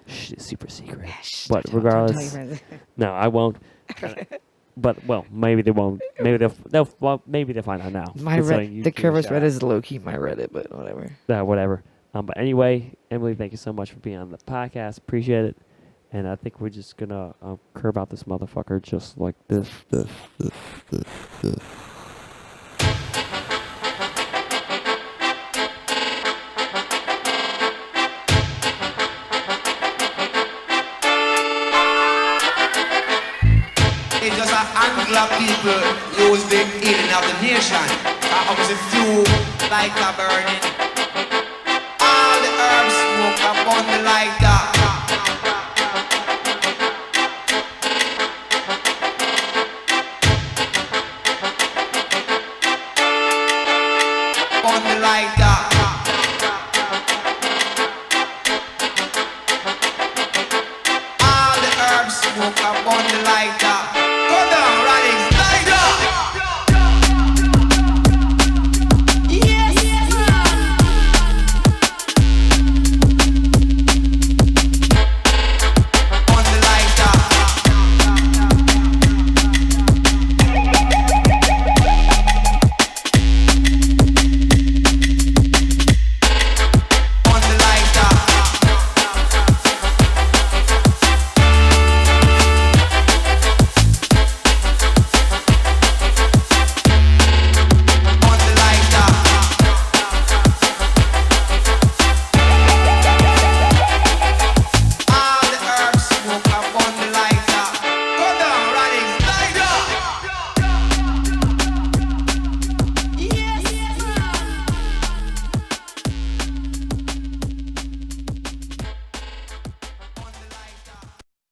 Shh, it's super secret. But Don't tell your regardless, friends. no, I won't. But well, maybe they won't. Maybe maybe they'll find out now. My considering you the gave a Cervus shout Reddit is low key my Reddit, but whatever. out. Whatever. But anyway, Emily, thank you so much for being on the podcast. Appreciate it. And I think we're just gonna curb out this motherfucker just like this. It's just a handful of people use the healing of the nation. I was a few like a burning. All the herbs smoke upon the like that. On the like that. smoke upon the lighter.